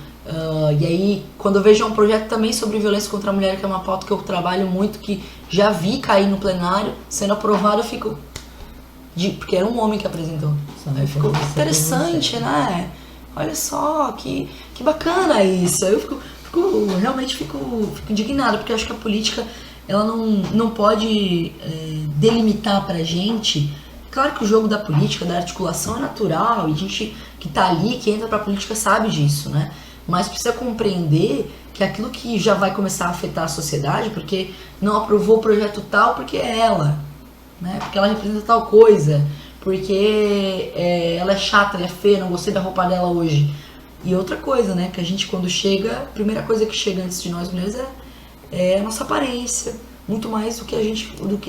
E aí, quando eu vejo um projeto também sobre violência contra a mulher, que é uma pauta que eu trabalho muito, que já vi cair no plenário, sendo aprovado, eu fico... porque era um homem que apresentou. Aí ficou interessante, né? Olha só, que bacana isso. Aí eu realmente fico indignada, porque eu acho que a política, ela não pode delimitar pra gente. Claro que o jogo da política, da articulação é natural, e a gente que tá ali, que entra pra política, sabe disso, né? Mas precisa compreender que aquilo que já vai começar a afetar a sociedade, porque não aprovou o projeto tal, porque é ela, né? Porque ela representa tal coisa, porque ela é chata, ela é feia, não gostei da roupa dela hoje. E outra coisa, né? Que a gente, quando chega, a primeira coisa que chega antes de nós mulheres é a nossa aparência, muito mais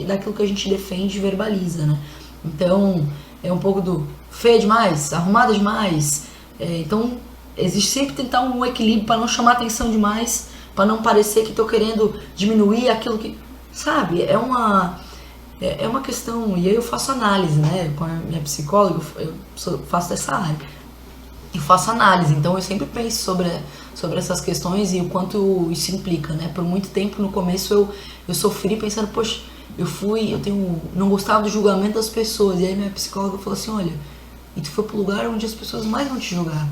daquilo que a gente defende e verbaliza, né? Então, é um pouco do feia demais, arrumada demais. Então, existe sempre tentar um equilíbrio para não chamar atenção demais, para não parecer que estou querendo diminuir aquilo que... Sabe? É uma questão... E aí eu faço análise, né? Com a minha psicóloga, eu faço dessa área. Eu faço análise, então eu sempre penso sobre essas questões e o quanto isso implica, né? Por muito tempo, no começo, eu sofri pensando, poxa, não gostava do julgamento das pessoas. E aí minha psicóloga falou assim, olha, e tu foi pro lugar onde as pessoas mais vão te julgar.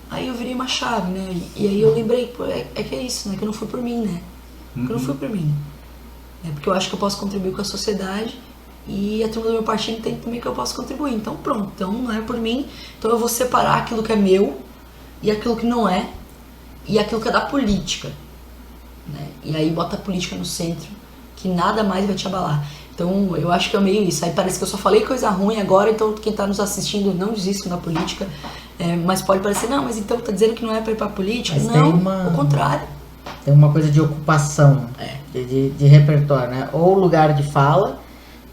Aí eu virei uma chave, né? E aí eu lembrei, pô, que é isso, né? Que eu não fui por mim, né? Que eu não fui por mim. Porque eu acho que eu posso contribuir com a sociedade e a turma do meu partido tem também que eu posso contribuir. Então pronto, então não é por mim. Então eu vou separar aquilo que é meu e aquilo que não é e aquilo que é da política, né? E aí bota a política no centro, que nada mais vai te abalar. Então eu acho que é meio isso. Aí parece que eu só falei coisa ruim agora, então quem está nos assistindo não desista da política. Mas pode parecer, não, mas então tá dizendo que não é para ir pra política? Mas não, ao contrário. Tem uma coisa de ocupação, de repertório, né? Ou lugar de fala,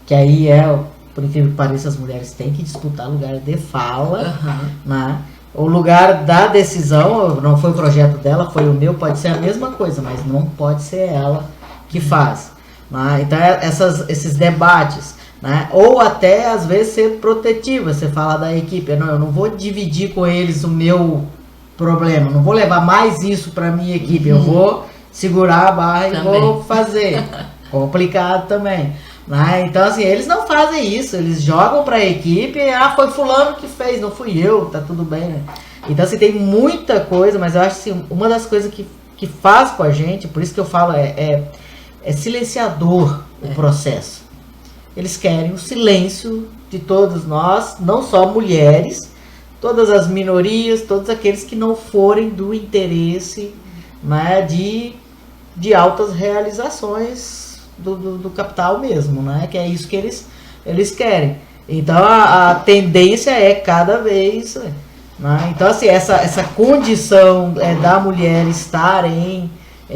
que aí por incrível que pareça, as mulheres têm que disputar lugar de fala, né? O lugar da decisão, não foi o projeto dela, foi o meu, pode ser a mesma coisa, mas não pode ser ela que faz. Né? Então, esses debates, né? Ou até, às vezes, ser protetiva, você fala da equipe, eu não vou dividir com eles o meu problema, não vou levar mais isso para minha equipe, eu vou segurar a barra e vou fazer. Complicado também. Né? Então, assim, eles não fazem isso, eles jogam para a equipe, foi fulano que fez, não fui eu, tá tudo bem, né? Então, assim, tem muita coisa, mas eu acho que assim, uma das coisas que faz com a gente, por isso que eu falo, é silenciador o processo. Eles querem o silêncio de todos nós, não só mulheres, todas as minorias, todos aqueles que não forem do interesse, né, de altas realizações do capital mesmo, né, que é isso que eles querem. Então a tendência é cada vez... Né, então assim, essa condição da mulher estar em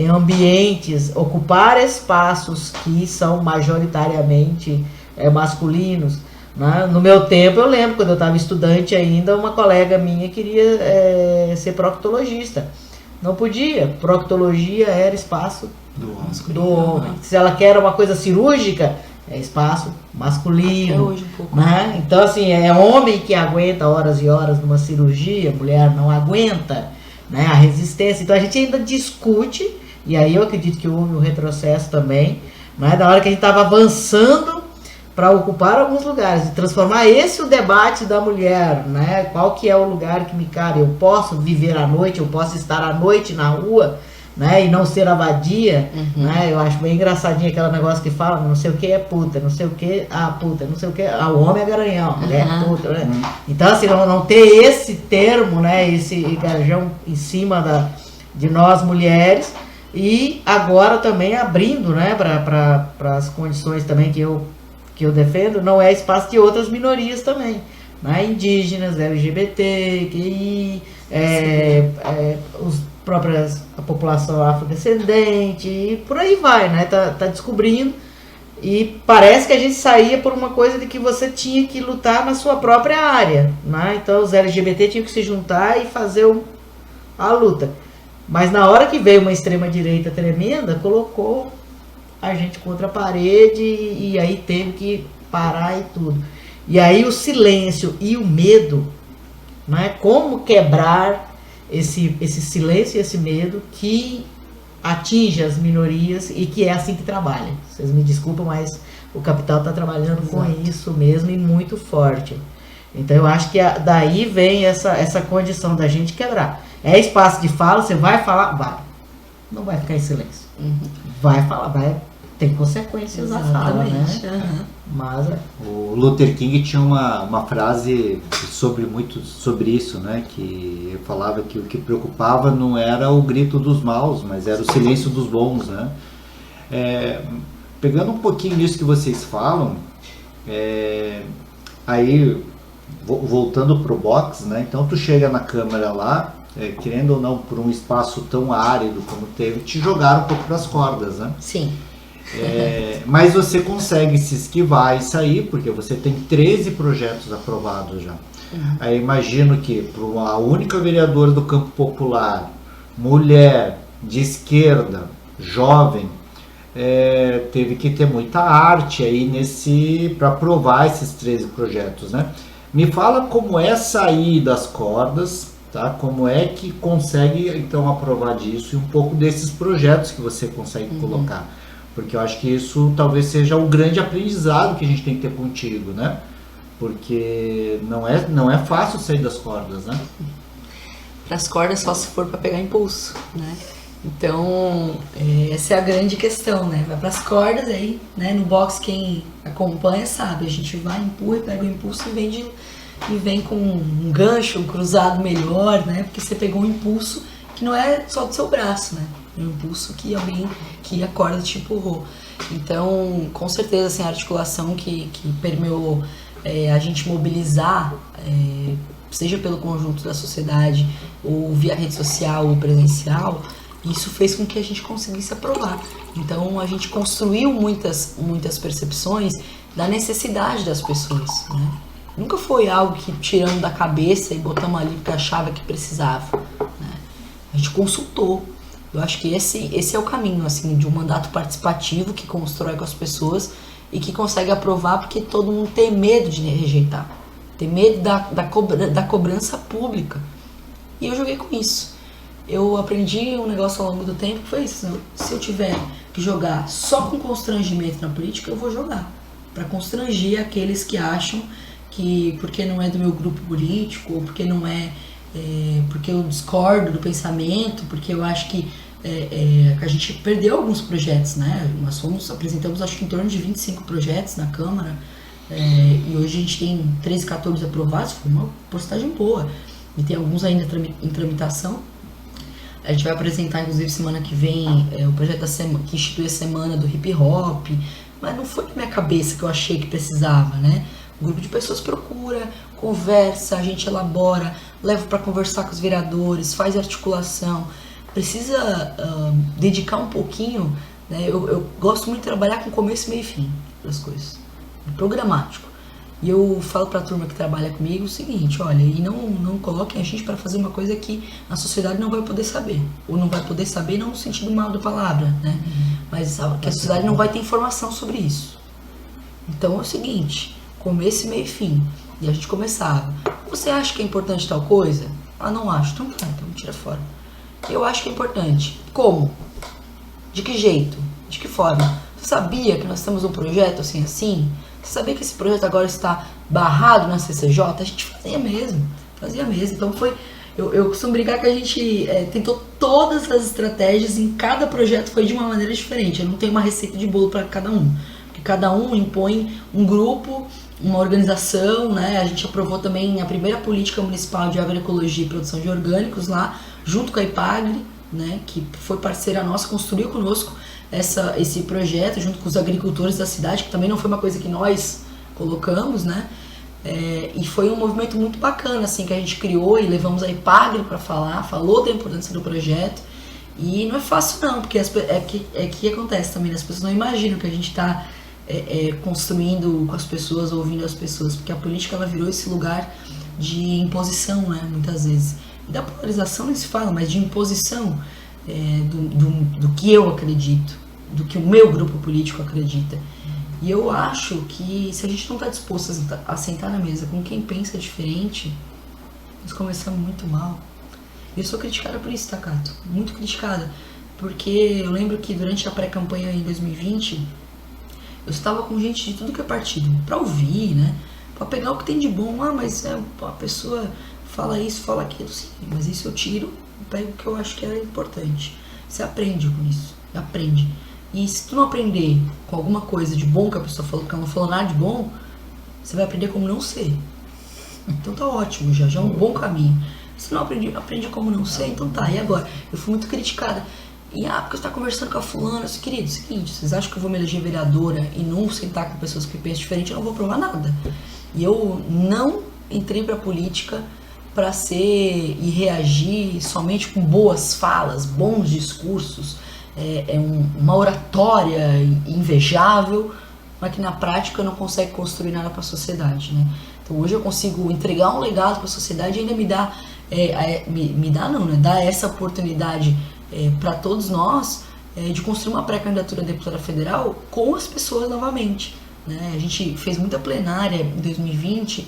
ambientes, ocupar espaços que são majoritariamente masculinos. Né? No meu tempo, eu lembro, quando eu estava estudante ainda, uma colega minha queria ser proctologista. Não podia. Proctologia era espaço do homem. Se ela quer uma coisa cirúrgica, é espaço masculino. Hoje um pouco. Né? Então, assim, é homem que aguenta horas e horas numa cirurgia, mulher não aguenta, né? A resistência. Então, a gente ainda discute, e aí eu acredito que houve um retrocesso também, né? Na hora que a gente estava avançando para ocupar alguns lugares, e transformar esse o debate da mulher, né? Qual que é o lugar que me cabe? Eu posso viver à noite, eu posso estar à noite na rua, né? E não ser a vadia, né? Eu acho bem engraçadinho aquele negócio que fala, não sei o que é puta, não sei o que, puta, não sei o que, o homem é garanhão, a mulher é puta, né? Então, assim, não ter esse termo, né? Esse garjão em cima de nós mulheres, e agora também abrindo, né? Para as condições também que eu defendo, não é espaço de outras minorias também, né? Indígenas, LGBT, QI, a população afrodescendente, e por aí vai, né? Tá descobrindo, e parece que a gente saía por uma coisa de que você tinha que lutar na sua própria área, né? Então os LGBT tinham que se juntar e fazer a luta. Mas na hora que veio uma extrema-direita tremenda, colocou a gente contra a parede, e aí teve que parar e tudo. E aí o silêncio e o medo, né? Como quebrar esse silêncio e esse medo que atinge as minorias e que é assim que trabalha. Vocês me desculpam, mas o capital está trabalhando com isso mesmo e muito forte. Então eu acho que daí vem essa condição da gente quebrar. É espaço de fala, você vai falar, vai. Não vai ficar em silêncio. Vai falar, vai. Tem consequências na fala, né? Mas o Luther King tinha uma frase sobre isso, né? Que ele falava que o que preocupava não era o grito dos maus, mas era o silêncio dos bons, né? Pegando um pouquinho nisso que vocês falam, aí voltando pro box, né? Então tu chega na Câmara lá, querendo ou não, por um espaço tão árido como teve, te jogaram um pouco pras cordas, né? Sim. Mas você consegue se esquivar e sair, porque você tem 13 projetos aprovados já. Aí imagino que para a única vereadora do campo popular, mulher, de esquerda, jovem, teve que ter muita arte aí para aprovar esses 13 projetos, né? Me fala como é sair das cordas, tá? Como é que consegue então aprovar disso e um pouco desses projetos que você consegue colocar. Porque eu acho que isso talvez seja um grande aprendizado que a gente tem que ter contigo, né? Porque não é fácil sair das cordas, né? Das cordas só se for para pegar impulso, né? Então, essa é a grande questão, né? Vai pras cordas aí, né? No box quem acompanha sabe, a gente vai, empurra e pega o impulso e vem com um gancho, um cruzado melhor, né? Porque você pegou um impulso que não é só do seu braço, né? É um impulso que a corda te empurrou. Então, com certeza, assim, a articulação que permeou a gente mobilizar, seja pelo conjunto da sociedade, ou via rede social, ou presencial, isso fez com que a gente conseguisse aprovar. Então, a gente construiu muitas percepções da necessidade das pessoas, né? Nunca foi algo que tiramos da cabeça e botamos ali porque achava que precisava, né? A gente consultou. Eu acho que esse é o caminho, assim, de um mandato participativo que constrói com as pessoas e que consegue aprovar porque todo mundo tem medo de rejeitar. Tem medo da cobrança pública. E eu joguei com isso. Eu aprendi um negócio ao longo do tempo que foi isso. Se eu tiver que jogar só com constrangimento na política, eu vou jogar. Para constranger aqueles que acham que porque não é do meu grupo político, ou porque não porque eu discordo do pensamento, porque eu acho que a gente perdeu alguns projetos, né? Nós apresentamos acho que em torno de 25 projetos na Câmara, e hoje a gente tem 13, 14 aprovados, foi uma porcentagem boa, e tem alguns ainda em tramitação. A gente vai apresentar, inclusive, semana que vem, o projeto da semana, que institui a semana do hip hop, mas não foi na minha cabeça que eu achei que precisava, né? Um grupo de pessoas procura, conversa, a gente elabora, leva para conversar com os vereadores, faz articulação. Precisa dedicar um pouquinho, né? Eu gosto muito de trabalhar com começo, meio e fim das coisas, programático. E eu falo para a turma que trabalha comigo o seguinte, olha, e não coloquem a gente para fazer uma coisa que a sociedade não vai poder saber, ou não vai poder saber não no sentido mal da palavra, né? Mas que a sociedade não vai ter informação sobre isso. Então é o seguinte, começo, meio e fim. E a gente começava, você acha que é importante tal coisa? Ah, não acho, então tá, então tira fora. Eu acho que é importante. Como? De que jeito? De que forma? Você sabia que nós temos um projeto assim? Você sabia que esse projeto agora está barrado na CCJ? A gente fazia mesmo. Então eu costumo brincar que a gente tentou todas as estratégias, em cada projeto foi de uma maneira diferente. Eu não tenho uma receita de bolo para cada um. Porque cada um impõe um grupo, uma organização, né? A gente aprovou também a primeira política municipal de agroecologia e produção de orgânicos lá, junto com a IPAGRE, né? Que foi parceira nossa, construiu conosco esse projeto, junto com os agricultores da cidade, que também não foi uma coisa que nós colocamos, né? E foi um movimento muito bacana, assim, que a gente criou e levamos a IPAGRE para falou da importância do projeto. E não é fácil não, porque que acontece também, as pessoas não imaginam que a gente está construindo com as pessoas, ouvindo as pessoas, porque a política ela virou esse lugar de imposição, né, muitas vezes. E da polarização nem se fala, mas de imposição do que eu acredito, do que o meu grupo político acredita. E eu acho que se a gente não está disposto a sentar na mesa com quem pensa diferente, nós começamos muito mal. E eu sou criticada por isso, tá, Cato? Muito criticada. Porque eu lembro que durante a pré-campanha em 2020, eu estava com gente de tudo que é partido, pra ouvir, né? Pra pegar o que tem de bom. Ah, mas a pessoa fala isso, fala aquilo. Sim, mas isso eu tiro e pego o que eu acho que é importante. Você aprende com isso, aprende. E se tu não aprender com alguma coisa de bom que a pessoa falou, porque ela não falou nada de bom, você vai aprender como não ser. Então tá ótimo, já é um bom caminho. Se não aprendi como não ser, então tá. E agora? Eu fui muito criticada. E porque você tá conversando com a fulana, querido, seguinte, vocês acham que eu vou me eleger vereadora e não sentar com pessoas que pensam diferente, eu não vou provar nada. E eu não entrei pra política para ser e reagir somente com boas falas, bons discursos, uma oratória invejável, mas que na prática não consegue construir nada para a sociedade, né? Então hoje eu consigo entregar um legado para a sociedade e ainda dá essa oportunidade para todos nós de construir uma pré-candidatura a deputada federal com as pessoas novamente, né? A gente fez muita plenária em 2020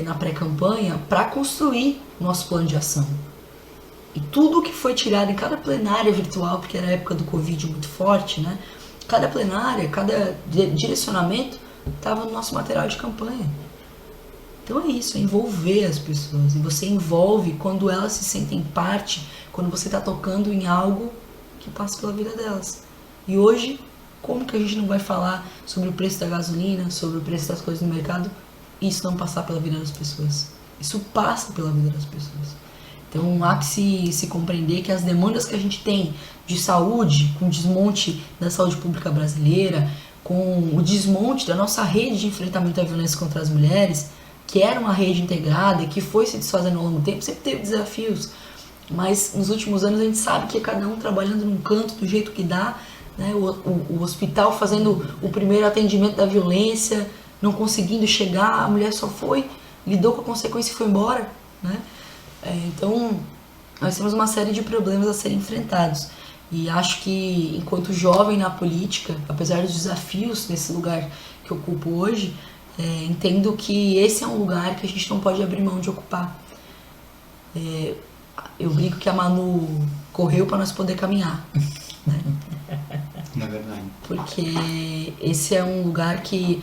na pré-campanha para construir o nosso plano de ação. E tudo que foi tirado em cada plenária virtual, porque era a época do Covid muito forte, né? Cada plenária, cada direcionamento estava no nosso material de campanha. Então é isso, é envolver as pessoas. E você envolve quando elas se sentem parte, quando você está tocando em algo que passa pela vida delas. E hoje, como que a gente não vai falar sobre o preço da gasolina, sobre o preço das coisas no mercado, e isso não passar pela vida das pessoas? Isso passa pela vida das pessoas. Então há que se compreender que as demandas que a gente tem de saúde, com o desmonte da saúde pública brasileira, com o desmonte da nossa rede de enfrentamento à violência contra as mulheres, que era uma rede integrada e que foi se desfazendo ao longo do tempo, sempre teve desafios, mas nos últimos anos a gente sabe que é cada um trabalhando num canto do jeito que dá, né? O hospital fazendo o primeiro atendimento da violência, não conseguindo chegar, a mulher só foi, lidou com a consequência e foi embora, né? Então, nós temos uma série de problemas a serem enfrentados. E acho que, enquanto jovem na política, apesar dos desafios nesse lugar que eu ocupo hoje, entendo que esse é um lugar que a gente não pode abrir mão de ocupar. Eu brinco que a Manu correu para nós poder caminhar. Né? É verdade. Porque esse é um lugar que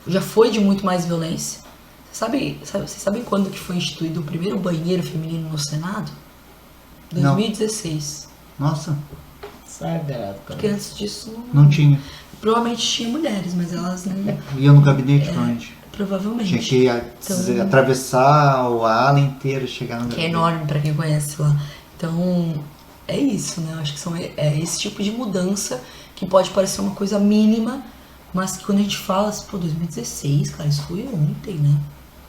já foi de muito mais violência. Vocês sabem quando que foi instituído o primeiro banheiro feminino no Senado? 2016. Nossa. Sagrado. Porque antes disso não tinha. Provavelmente tinha mulheres, mas elas não... Iam no gabinete onde? Provavelmente. Tinha que atravessar a ala inteira, chegar no que gabinete. É enorme pra quem conhece lá. Então, é isso, né? Eu acho que é esse tipo de mudança que pode parecer uma coisa mínima, mas que quando a gente fala, 2016, cara, isso foi ontem, né?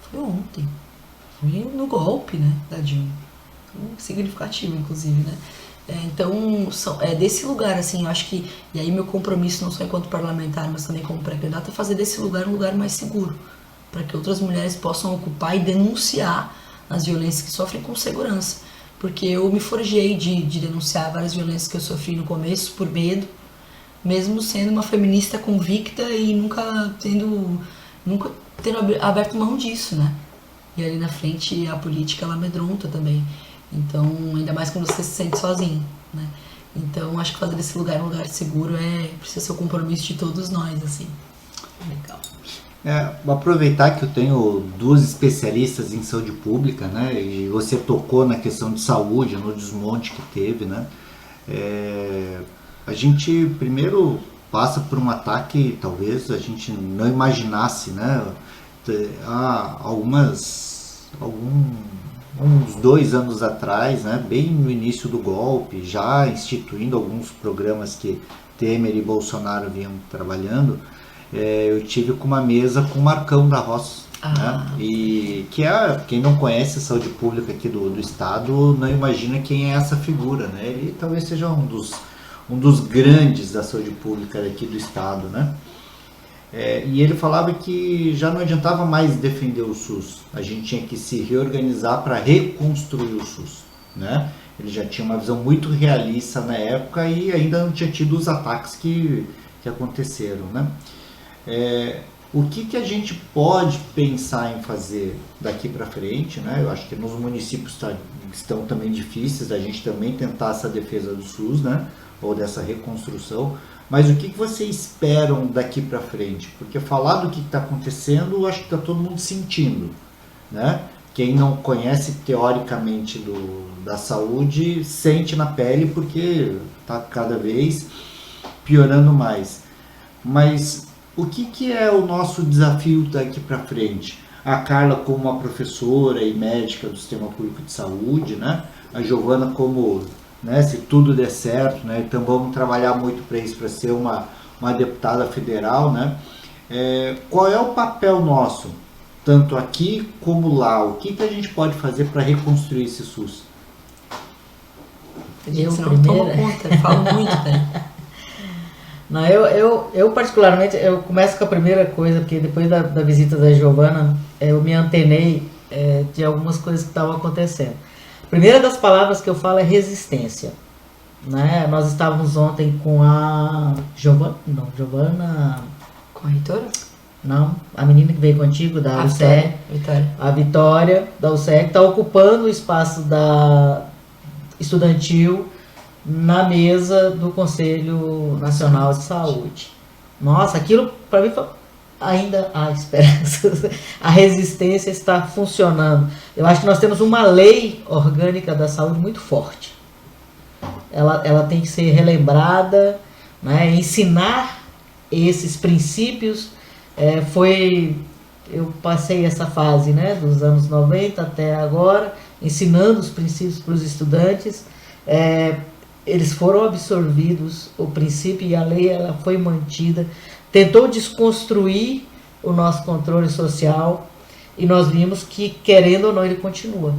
Foi ontem. Foi no golpe, né, da Dilma. Significativo, inclusive, né? Então, é desse lugar, assim, eu acho que... E aí meu compromisso, não só enquanto parlamentar, mas também como pré-candidata, é fazer desse lugar um lugar mais seguro. Para que outras mulheres possam ocupar e denunciar as violências que sofrem com segurança. Porque eu me forjei de denunciar várias violências que eu sofri no começo, por medo, mesmo sendo uma feminista convicta e nunca tendo aberto mão disso, né? E ali na frente a política ela amedronta também. Então, ainda mais quando você se sente sozinho, né? Então, acho que fazer desse lugar um lugar seguro precisa ser o compromisso de todos nós, assim. Legal. Aproveitar que eu tenho duas especialistas em saúde pública, né? E você tocou na questão de saúde, no desmonte que teve, né? A gente primeiro passa por um ataque, talvez a gente não imaginasse, né? Há uns 2 anos atrás, né, bem no início do golpe, já instituindo alguns programas que Temer e Bolsonaro vinham trabalhando, eu tive com uma mesa com o Marcão da Roça, né, e quem não conhece a saúde pública aqui do estado não imagina quem é essa figura, né? Ele talvez seja um dos grandes da saúde pública aqui do estado, né? E ele falava que já não adiantava mais defender o SUS, a gente tinha que se reorganizar para reconstruir o SUS, né? Ele já tinha uma visão muito realista na época e ainda não tinha tido os ataques que aconteceram, né? o que a gente pode pensar em fazer daqui para frente, né? Eu acho que nos municípios estão também difíceis da gente também tentar essa defesa do SUS, né? Ou dessa reconstrução, mas o que vocês esperam daqui para frente? Porque falar do que está acontecendo, eu acho que está todo mundo sentindo, né? Quem não conhece teoricamente da saúde sente na pele porque está cada vez piorando mais. Mas o que é o nosso desafio daqui para frente? A Carla como uma professora e médica do Sistema Público de Saúde, né? A Giovana como, né, se tudo der certo, né? Então vamos trabalhar muito para isso, para ser uma deputada federal, né? Qual é o papel nosso, tanto aqui como lá? O que a gente pode fazer para reconstruir esse SUS? Você não toma conta, eu falo muito, né? Não, eu particularmente, eu começo com a primeira coisa, porque depois da visita da Giovana, eu me antenei de algumas coisas que estavam acontecendo. A primeira das palavras que eu falo é resistência, né? Nós estávamos ontem com a Giovana... Com a reitora? Não, a menina que veio contigo, da UCE, a Vitória, da UCE, que está ocupando o espaço estudantil na mesa do Conselho Nacional de Saúde. Nossa, aquilo para mim ainda há esperança. A resistência está funcionando. Eu acho que nós temos uma lei orgânica da saúde muito forte. Ela tem que ser relembrada, né? Ensinar esses princípios. Eu passei essa fase, né, dos anos 90 até agora, ensinando os princípios para os estudantes. Eles foram absorvidos, o princípio e a lei ela foi mantida, tentou desconstruir o nosso controle social e nós vimos que, querendo ou não, ele continua.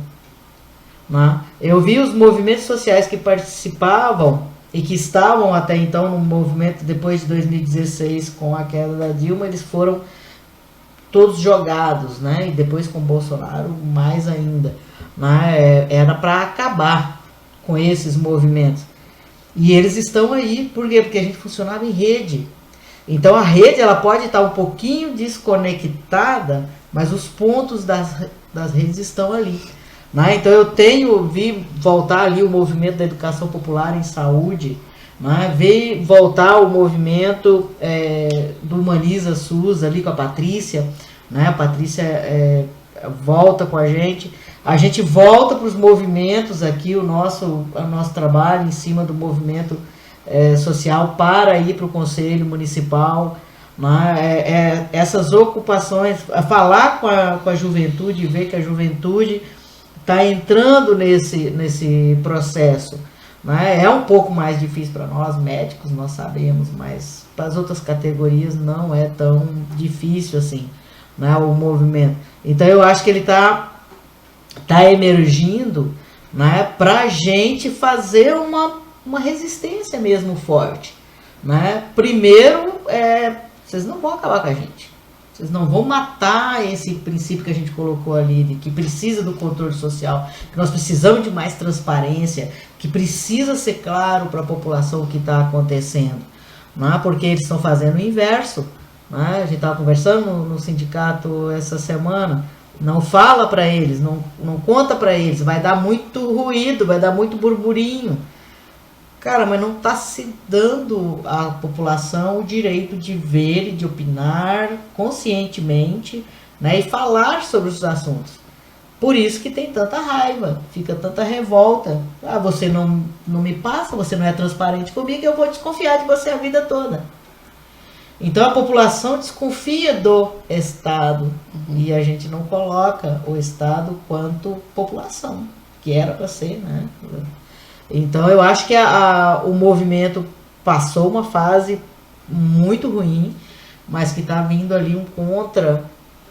Né? Eu vi os movimentos sociais que participavam e que estavam até então no movimento depois de 2016 com a queda da Dilma, eles foram todos jogados, né? E depois com Bolsonaro mais ainda. Né? Era para acabar com esses movimentos. E eles estão aí, por quê? Porque a gente funcionava em rede. Então a rede ela pode estar um pouquinho desconectada, mas os pontos das redes estão ali. Né? Então eu vi voltar ali o movimento da educação popular em saúde, né? Vi voltar o movimento do Humaniza SUS ali com a Patrícia, né? A Patrícia volta com a gente volta para os movimentos aqui, o nosso trabalho em cima do movimento social para ir para o Conselho Municipal, né? Essas ocupações, falar com a juventude, ver que a juventude está entrando nesse processo, né? É um pouco mais difícil para nós médicos, nós sabemos, mas para as outras categorias não é tão difícil assim, né, o movimento. Então eu acho que ele está emergindo, né, para a gente fazer uma resistência mesmo forte, né? Primeiro, vocês não vão acabar com a gente. Vocês não vão matar esse princípio que a gente colocou ali, de que precisa do controle social, que nós precisamos de mais transparência, que precisa ser claro para a população o que está acontecendo. Né? Porque eles estão fazendo o inverso. Né? A gente estava conversando no sindicato essa semana. Não fala para eles, não conta para eles, vai dar muito ruído, vai dar muito burburinho. Cara, mas não está se dando à população o direito de ver e de opinar conscientemente, né, e falar sobre os assuntos. Por isso que tem tanta raiva, fica tanta revolta. Ah, você não me passa, você não é transparente comigo, eu vou desconfiar de você a vida toda. Então a população desconfia do Estado, e a gente não coloca o Estado quanto população, que era para ser, né? Então eu acho que o movimento passou uma fase muito ruim, mas que está vindo ali um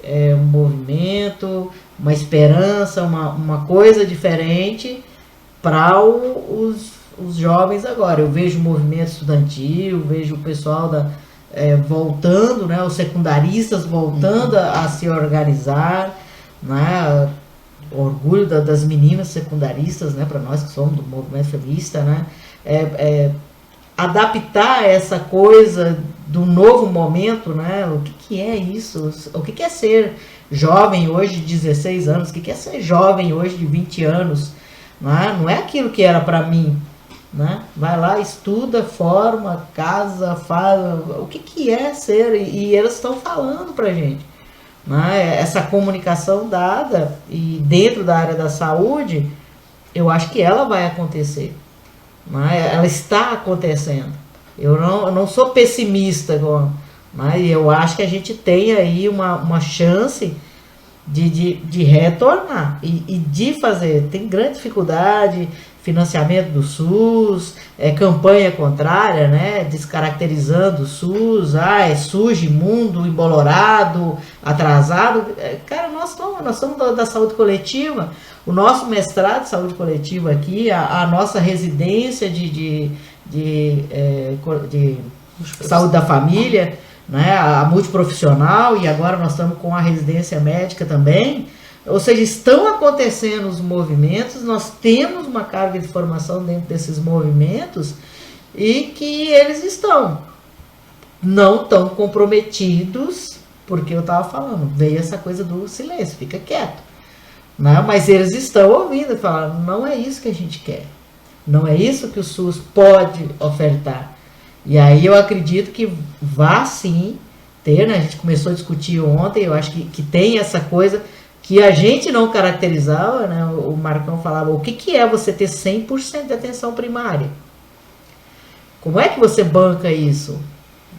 um movimento, uma esperança, uma coisa diferente para os jovens agora. Eu vejo o movimento estudantil, vejo o pessoal voltando, né, os secundaristas voltando a se organizar, né, orgulho das meninas secundaristas, né, para nós que somos do movimento feminista, né, adaptar essa coisa do novo momento, né? O que é isso? O que é ser jovem hoje de 16 anos? O que é ser jovem hoje de 20 anos? Não é aquilo que era para mim, né? Vai lá, estuda, forma, casa, faz. O que é ser? E eles estão falando pra gente, né? Essa comunicação dada e dentro da área da saúde, eu acho que ela vai acontecer, né? Ela está acontecendo. Eu não sou pessimista, mas eu acho que a gente tem aí uma chance de retornar e de fazer. Tem grande dificuldade, financiamento do SUS, campanha contrária, né, descaracterizando o SUS, é sujo, imundo, embolorado, atrasado. Cara, nós somos da saúde coletiva. O nosso mestrado de saúde coletiva aqui, a nossa residência de saúde da família, né, a multiprofissional, e agora nós estamos com a residência médica também. Ou seja, estão acontecendo os movimentos, nós temos uma carga de formação dentro desses movimentos e que eles não estão comprometidos, porque eu estava falando, veio essa coisa do silêncio, fica quieto. Né? Mas eles estão ouvindo e falando, não é isso que a gente quer, não é isso que o SUS pode ofertar. E aí eu acredito que vá sim ter, né? A gente começou a discutir ontem, eu acho que tem essa coisa que a gente não caracterizava, né? O Marcão falava, o que é você ter 100% de atenção primária? Como é que você banca isso?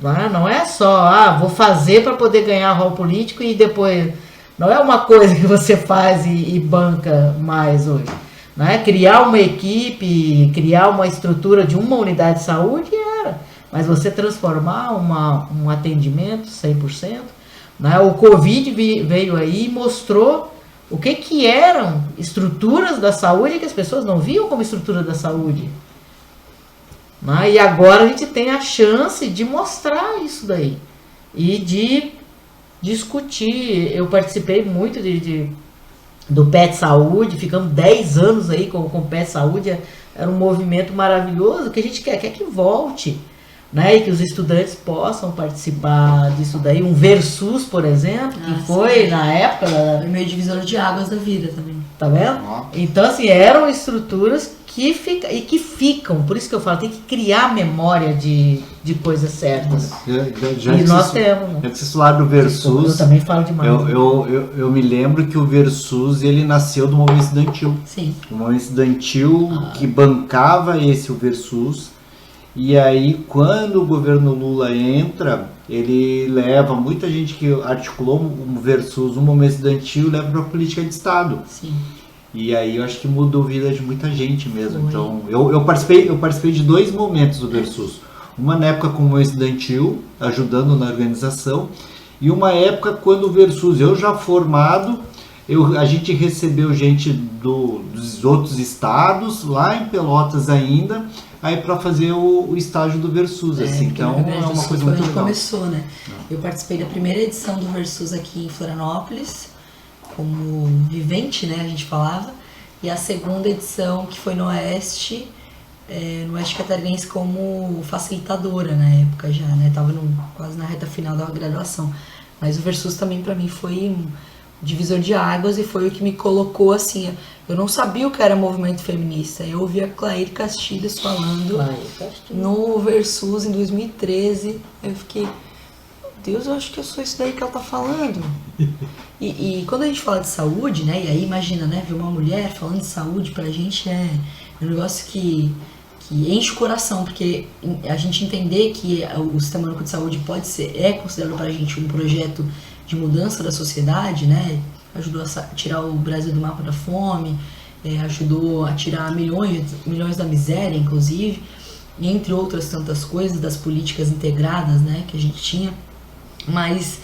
Não é só, vou fazer para poder ganhar rol político e depois... Não é uma coisa que você faz e banca mais hoje. Né? Criar uma equipe, criar uma estrutura de uma unidade de saúde mas você transformar um atendimento 100%, né? O Covid veio aí e mostrou o que eram estruturas da saúde que as pessoas não viam como estrutura da saúde. Né? E agora a gente tem a chance de mostrar isso daí e de discutir. Eu participei muito do PET Saúde, ficamos 10 anos aí com o PET Saúde, era um movimento maravilhoso que a gente quer que volte. Né, e que os estudantes possam participar disso daí, um Versus, por exemplo, que foi sim, na época o meio divisor de águas da vida também. Tá vendo? Então, assim, eram estruturas que ficam, por isso que eu falo, tem que criar memória de coisas certas. E nós temos. Já que vocês falaram do Versus, eu também falo demais. Eu me lembro que o Versus, ele nasceu do movimento estudantil. Sim. O movimento estudantil que bancava o Versus. E aí, quando o governo Lula entra, ele leva muita gente que articulou um Versus, um movimento estudantil, leva para a política de Estado. Sim. E aí eu acho que mudou a vida de muita gente mesmo. Foi. Então, eu participei de 2 momentos do Versus. Uma na época como movimento estudantil, ajudando na organização, e uma época quando o Versus, eu já formado, a gente recebeu gente dos outros estados, lá em Pelotas ainda, aí para fazer o estágio do Versus, assim, então é uma coisa muito legal. Começou, né? Eu participei da primeira edição do Versus aqui em Florianópolis, como vivente, né, a gente falava, e a segunda edição, que foi no Oeste Catarinense, como facilitadora na época já, né, tava quase na reta final da graduação, mas o Versus também para mim foi um divisor de águas e foi o que me colocou assim. Eu não sabia o que era movimento feminista. Eu ouvi a Claire Castilhos falando no Versus em 2013. Eu fiquei, meu Deus, eu acho que eu sou isso daí que ela tá falando. E quando a gente fala de saúde, né? E aí imagina, né? Ver uma mulher falando de saúde pra gente é um negócio que enche o coração, porque a gente entender que o Sistema Único de Saúde é considerado pra gente um projeto de mudança da sociedade, né? Ajudou a tirar o Brasil do mapa da fome, ajudou a tirar milhões da miséria, inclusive, entre outras tantas coisas, das políticas integradas, né, que a gente tinha. Mas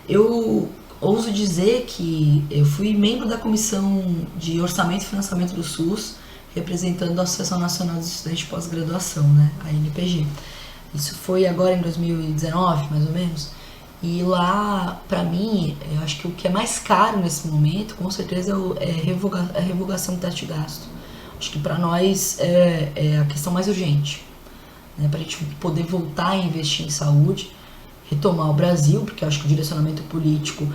eu ouso dizer que eu fui membro da Comissão de Orçamento e Financiamento do SUS, representando a Associação Nacional dos Estudantes de Pós-Graduação, né, a ANPG. Isso foi agora em 2019, mais ou menos. E lá, pra mim, eu acho que o que é mais caro nesse momento, com certeza, é a revogação do teto de gasto. Acho que pra nós é a questão mais urgente, né? Pra gente poder voltar a investir em saúde. retomar o Brasil, porque eu acho que o direcionamento político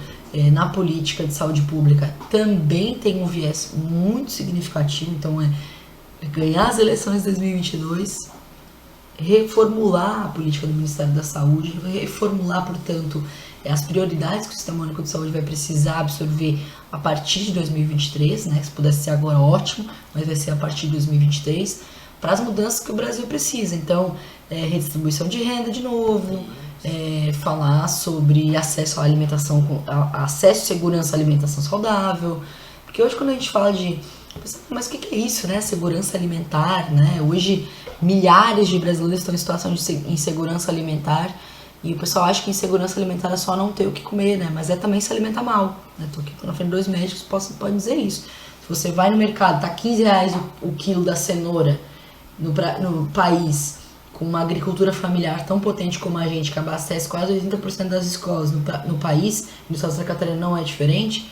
na política de saúde pública também tem um viés muito significativo, então é ganhar as eleições de 2022, reformular a política do Ministério da Saúde, reformular, portanto, as prioridades que o Sistema Único de Saúde vai precisar absorver a partir de 2023, né? Se pudesse ser agora, ótimo, mas vai ser a partir de 2023, para as mudanças que o Brasil precisa. Então, redistribuição de renda de novo, falar sobre acesso à alimentação, acesso e segurança à alimentação saudável, porque hoje quando a gente fala de, mas o que é isso, né? Segurança alimentar, né? Hoje milhares de brasileiros estão em situação de insegurança alimentar e o pessoal acha que insegurança alimentar é só não ter o que comer, né? Mas é também se alimentar mal, né? Tô aqui na frente de 2 médicos que podem dizer isso. Se você vai no mercado, tá R$15 o quilo da cenoura no país, com uma agricultura familiar tão potente como a gente, que abastece quase 80% das escolas no país, no estado de Santa Catarina não é diferente,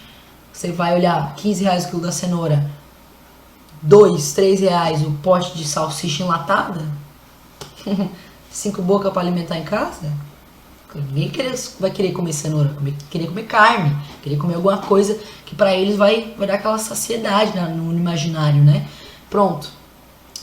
você vai olhar R$15 o quilo da cenoura, R$2, R$3 o pote de salsicha enlatada, 5 bocas para alimentar em casa, ninguém vai querer comer cenoura, querer comer carne, querer comer alguma coisa que para eles vai dar aquela saciedade no imaginário, né? Pronto,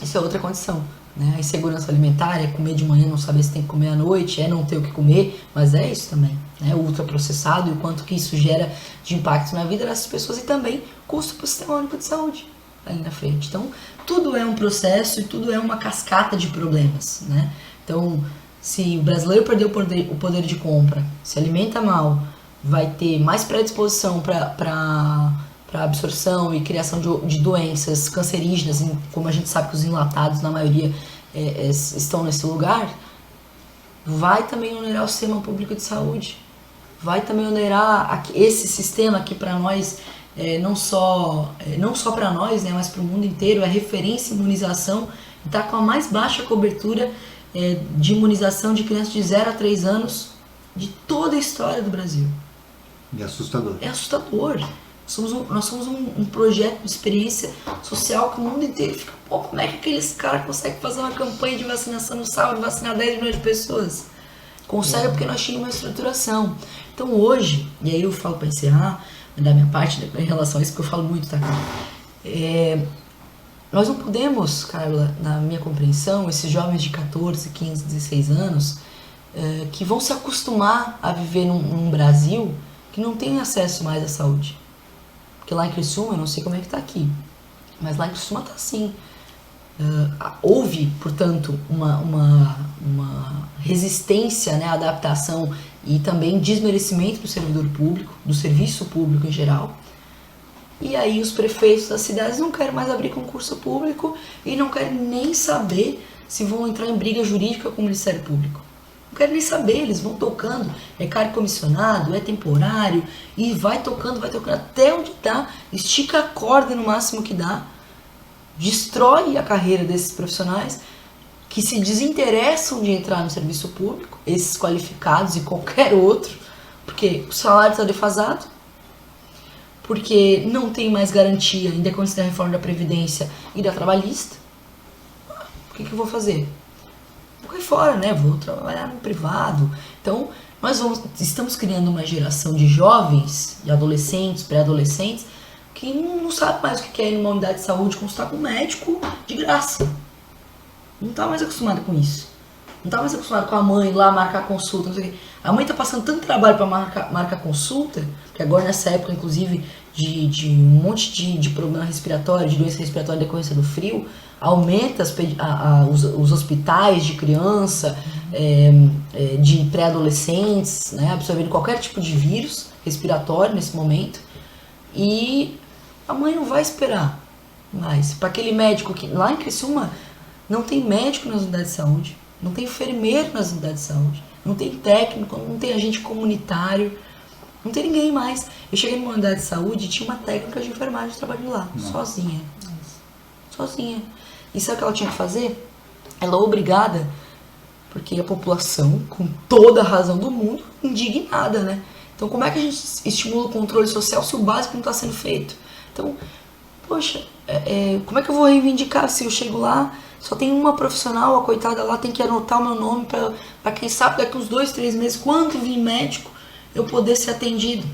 isso é outra condição. Né? A insegurança alimentar é comer de manhã, não saber se tem que comer à noite, é não ter o que comer, mas é isso também, né? O ultraprocessado e o quanto que isso gera de impacto na vida dessas pessoas e também custo para o Sistema Único de Saúde ali na frente. Então, tudo é um processo e tudo é uma cascata de problemas, né? Então, se o brasileiro perder o poder de compra, se alimenta mal, vai ter mais predisposição para absorção e criação de doenças cancerígenas, como a gente sabe que os enlatados, na maioria, estão nesse lugar, vai também onerar o sistema público de saúde. Vai também onerar esse sistema que para nós, não só para nós, né, mas para o mundo inteiro, é referência em imunização, está com a mais baixa cobertura de imunização de crianças de 0 a 3 anos de toda a história do Brasil. É assustador. É assustador. Nós somos um projeto de experiência social que o mundo inteiro fica, pô, como é que aqueles caras conseguem fazer uma campanha de vacinação no sábado e vacinar 10 milhões de pessoas? Consegue porque nós tínhamos uma estruturação. Então hoje, e aí eu falo para encerrar, da minha parte em relação a isso, porque eu falo muito, tá, cara? Nós não podemos, Carla, na minha compreensão, esses jovens de 14, 15, 16 anos, que vão se acostumar a viver num Brasil que não tem acesso mais à saúde. Porque lá em Criciúma, eu não sei como é que tá aqui, mas lá em Criciúma tá assim. Houve, portanto, uma resistência, né, à adaptação e também desmerecimento do servidor público, do serviço público em geral. E aí os prefeitos das cidades não querem mais abrir concurso público e não querem nem saber se vão entrar em briga jurídica com o Ministério Público. Não quero nem saber, eles vão tocando, é cargo comissionado, é temporário, e vai tocando até onde dá, estica a corda no máximo que dá, destrói a carreira desses profissionais que se desinteressam de entrar no serviço público, esses qualificados e qualquer outro, porque o salário está defasado, porque não tem mais garantia em decorrência da reforma da Previdência e da Trabalhista. O que eu vou fazer? Vou ir fora, né? Vou trabalhar no privado. Então, estamos criando uma geração de jovens, de adolescentes, pré-adolescentes, que não sabe mais o que é ir numa unidade de saúde consultar com um médico de graça. Não está mais acostumado com isso. Não está mais acostumado com a mãe lá marcar consulta, não sei o quê. A mãe está passando tanto trabalho para marcar consulta, que agora nessa época, inclusive, de um monte de problema respiratório, de doença respiratória em decorrência do frio, aumenta os hospitais de criança, de pré-adolescentes, né, absorvendo qualquer tipo de vírus respiratório nesse momento. E a mãe não vai esperar mais. Para aquele médico que lá em Criciúma não tem médico nas unidades de saúde, não tem enfermeiro nas unidades de saúde, não tem técnico, não tem agente comunitário, não tem ninguém mais. Eu cheguei numa unidade de saúde e tinha uma técnica de enfermagem trabalhando lá, sozinha. E sabe o que ela tinha que fazer? Ela é obrigada, porque a população, com toda a razão do mundo, indignada, né? Então como é que a gente estimula o controle social se o básico não está sendo feito? Então, poxa, como é que eu vou reivindicar se eu chego lá, só tem uma profissional, a coitada lá tem que anotar o meu nome para quem sabe daqui uns 2, 3 meses, quando vir médico, eu poder ser atendido.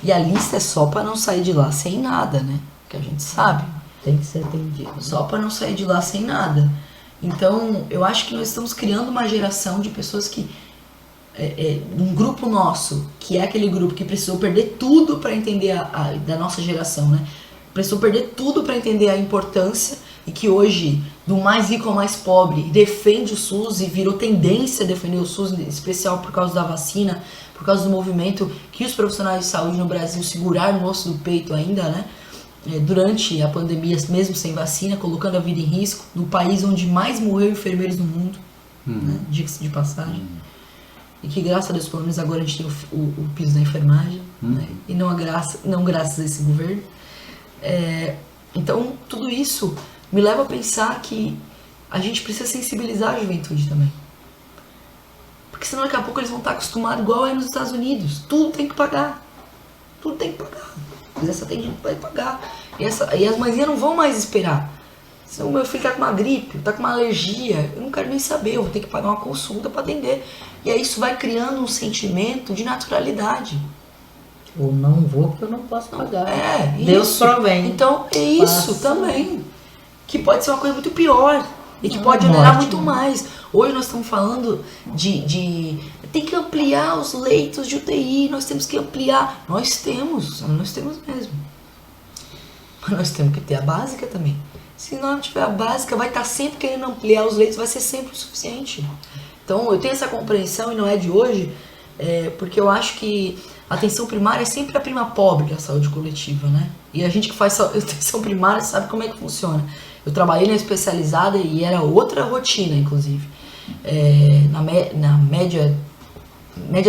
E a lista é só para não sair de lá sem nada, né? Que a gente sabe. Tem que ser atendido. Só para não sair de lá sem nada. Então, eu acho que nós estamos criando uma geração de pessoas que um grupo nosso, que é aquele grupo que precisou perder tudo para entender da nossa geração, né? Precisou perder tudo para entender a importância e que hoje, do mais rico ao mais pobre, defende o SUS e virou tendência a defender o SUS, em especial por causa da vacina, por causa do movimento que os profissionais de saúde no Brasil seguraram no osso do peito ainda, né? Durante a pandemia, mesmo sem vacina, colocando a vida em risco, no país onde mais morreu enfermeiros no mundo, né? Diga-se de passagem. E que graças a Deus, pelo menos agora a gente tem o piso da enfermagem, né? E não graças a esse governo. Então, tudo isso me leva a pensar que a gente precisa sensibilizar a juventude também. Porque senão daqui a pouco eles vão estar acostumados igual é nos Estados Unidos. Tudo tem que pagar. Tudo tem que pagar. Mas essa atendimento vai pagar. E as mãezinhas não vão mais esperar. Se o meu filho tá com uma gripe, tá com uma alergia, eu não quero nem saber, eu vou ter que pagar uma consulta para atender. E aí isso vai criando um sentimento de naturalidade. Ou não vou porque eu não posso pagar. Deus isso. Provém. Então é isso também. Que pode ser uma coisa muito pior. E que pode onerar muito mais. Hoje nós estamos falando de tem que ampliar os leitos de UTI, nós temos que ampliar. Nós temos mesmo. Mas nós temos que ter a básica também. Se não tiver a básica, vai estar sempre querendo ampliar os leitos, vai ser sempre o suficiente. Então eu tenho essa compreensão e não é de hoje, porque eu acho que a atenção primária é sempre a prima pobre da saúde coletiva, né? E a gente que faz atenção primária sabe como é que funciona. Eu trabalhei na especializada e era outra rotina, inclusive. Na média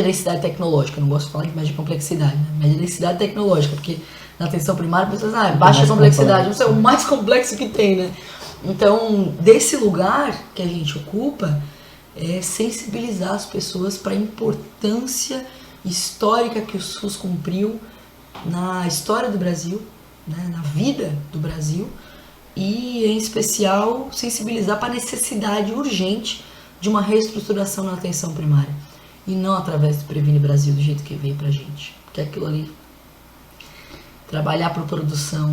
densidade tecnológica, eu não gosto de falar de média complexidade, né? Média densidade tecnológica, porque na atenção primária, pessoas baixa complexidade, não sei, o mais complexo que tem, né? Então, desse lugar que a gente ocupa, é sensibilizar as pessoas para a importância histórica que o SUS cumpriu na história do Brasil, né? Na vida do Brasil, e, em especial, sensibilizar para a necessidade urgente de uma reestruturação na atenção primária. E não através do Previne Brasil, do jeito que veio pra gente. Porque aquilo ali, trabalhar por produção,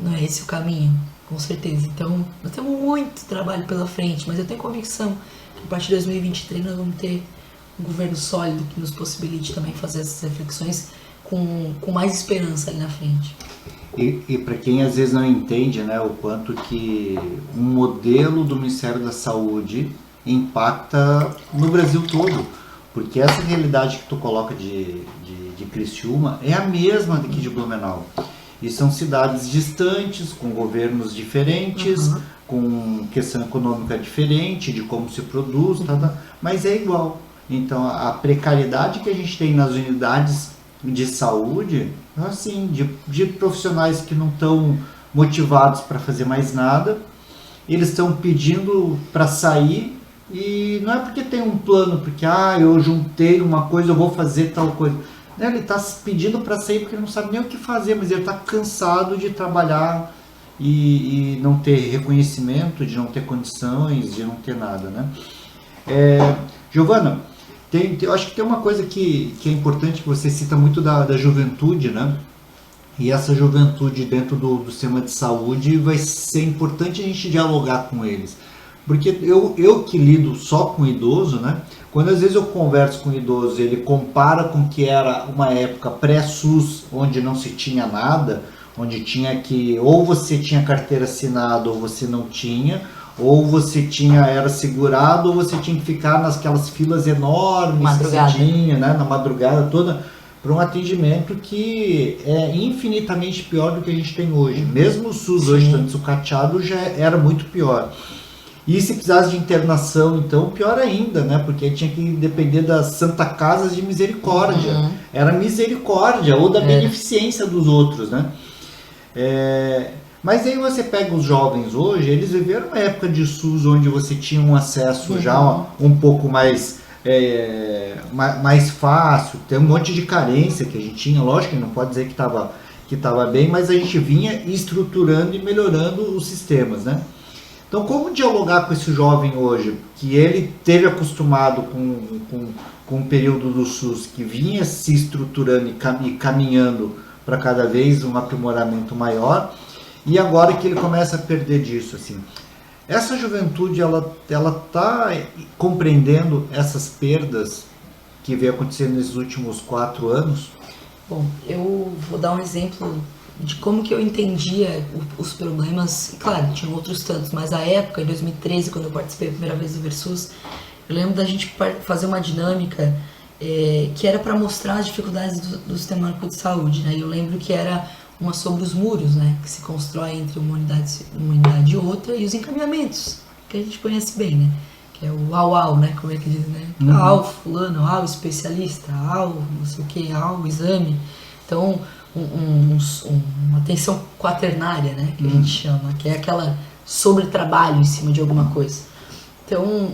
não é esse o caminho, com certeza. Então, nós temos muito trabalho pela frente, mas eu tenho convicção que a partir de 2023 nós vamos ter um governo sólido que nos possibilite também fazer essas reflexões com mais esperança ali na frente. E para quem às vezes não entende, né, o quanto que um modelo do Ministério da Saúde impacta no Brasil todo, porque essa realidade que tu coloca de Criciúma é a mesma daqui de Blumenau, e são cidades distantes, com governos diferentes, com questão econômica diferente, de como se produz, mas é igual. Então a precariedade que a gente tem nas unidades de saúde, assim, de profissionais que não estão motivados para fazer mais nada, eles estão pedindo para sair, e não é porque tem um plano, porque eu juntei uma coisa, eu vou fazer tal coisa. Ele está pedindo para sair porque ele não sabe nem o que fazer, mas ele está cansado de trabalhar e não ter reconhecimento, de não ter condições, de não ter nada, né? Giovana, eu acho que tem uma coisa que é importante, que você cita muito da juventude, né? E essa juventude dentro do sistema de saúde vai ser importante a gente dialogar com eles. Porque eu que lido só com idoso, né? Quando às vezes eu converso com o idoso, ele compara com que era uma época pré-SUS, onde não se tinha nada, onde tinha que, ou você tinha carteira assinada ou você não tinha, ou você era segurado, ou você tinha que ficar nasquelas filas enormes que você tinha, né, na madrugada toda, para um atendimento que é infinitamente pior do que a gente tem hoje. Mesmo o SUS hoje estando sucateado, já era muito pior. E se precisasse de internação, então, pior ainda, né? Porque tinha que depender das Santa Casas de Misericórdia. Era misericórdia, ou da beneficência dos outros, né? Mas aí você pega os jovens hoje, eles viveram uma época de SUS onde você tinha um acesso já um pouco mais fácil, tem um monte de carência que a gente tinha, lógico que não pode dizer que estava bem, mas a gente vinha estruturando e melhorando os sistemas, né? Então, como dialogar com esse jovem hoje, que ele teve acostumado com o período do SUS, que vinha se estruturando e caminhando para cada vez um aprimoramento maior, e agora que ele começa a perder disso, assim. Essa juventude, ela está compreendendo essas perdas que vem acontecendo nesses últimos 4 anos? Bom, eu vou dar um exemplo de como que eu entendia os problemas. E claro, tinha outros tantos, mas a época, em 2013, quando eu participei a primeira vez do Versus, eu lembro da gente fazer uma dinâmica que era para mostrar as dificuldades do sistema único de saúde, né? E eu lembro que era uma sobre os muros, né, que se constrói entre uma unidade e outra, e os encaminhamentos, que a gente conhece bem, né, que é o au, né, como é que diz, né, au fulano, au especialista, au não sei o que, au exame. Então, uma atenção quaternária, né, que a gente chama, que é aquela sobretrabalho em cima de alguma coisa. Então,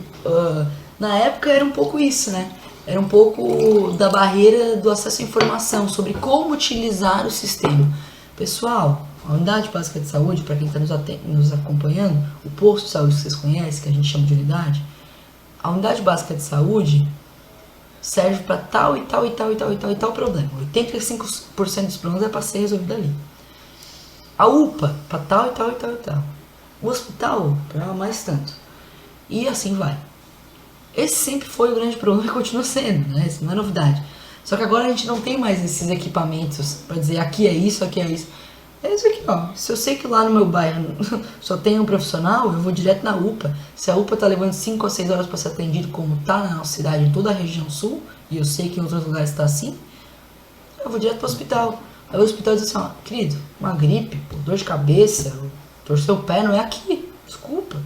na época era um pouco isso, né, era um pouco da barreira do acesso à informação sobre como utilizar o sistema. Pessoal, a unidade básica de saúde, para quem está nos acompanhando, o posto de saúde que vocês conhecem, que a gente chama de unidade, a unidade básica de saúde serve para tal e tal e tal e tal e tal e tal problema. 85% dos problemas é para ser resolvido ali. A UPA, para tal e tal e tal e tal. O hospital, para mais tanto. E assim vai. Esse sempre foi o grande problema e continua sendo, né? Isso não é novidade. Só que agora a gente não tem mais esses equipamentos para dizer aqui é isso, aqui é isso. É isso aqui, ó. Se eu sei que lá no meu bairro só tem um profissional, eu vou direto na UPA. Se a UPA tá levando 5 ou 6 horas para ser atendido, como tá na nossa cidade, em toda a região sul, e eu sei que em outros lugares tá assim, eu vou direto pro hospital. Aí o hospital diz assim, ó, querido, uma gripe, dor de cabeça, torcer o pé não é aqui, desculpa.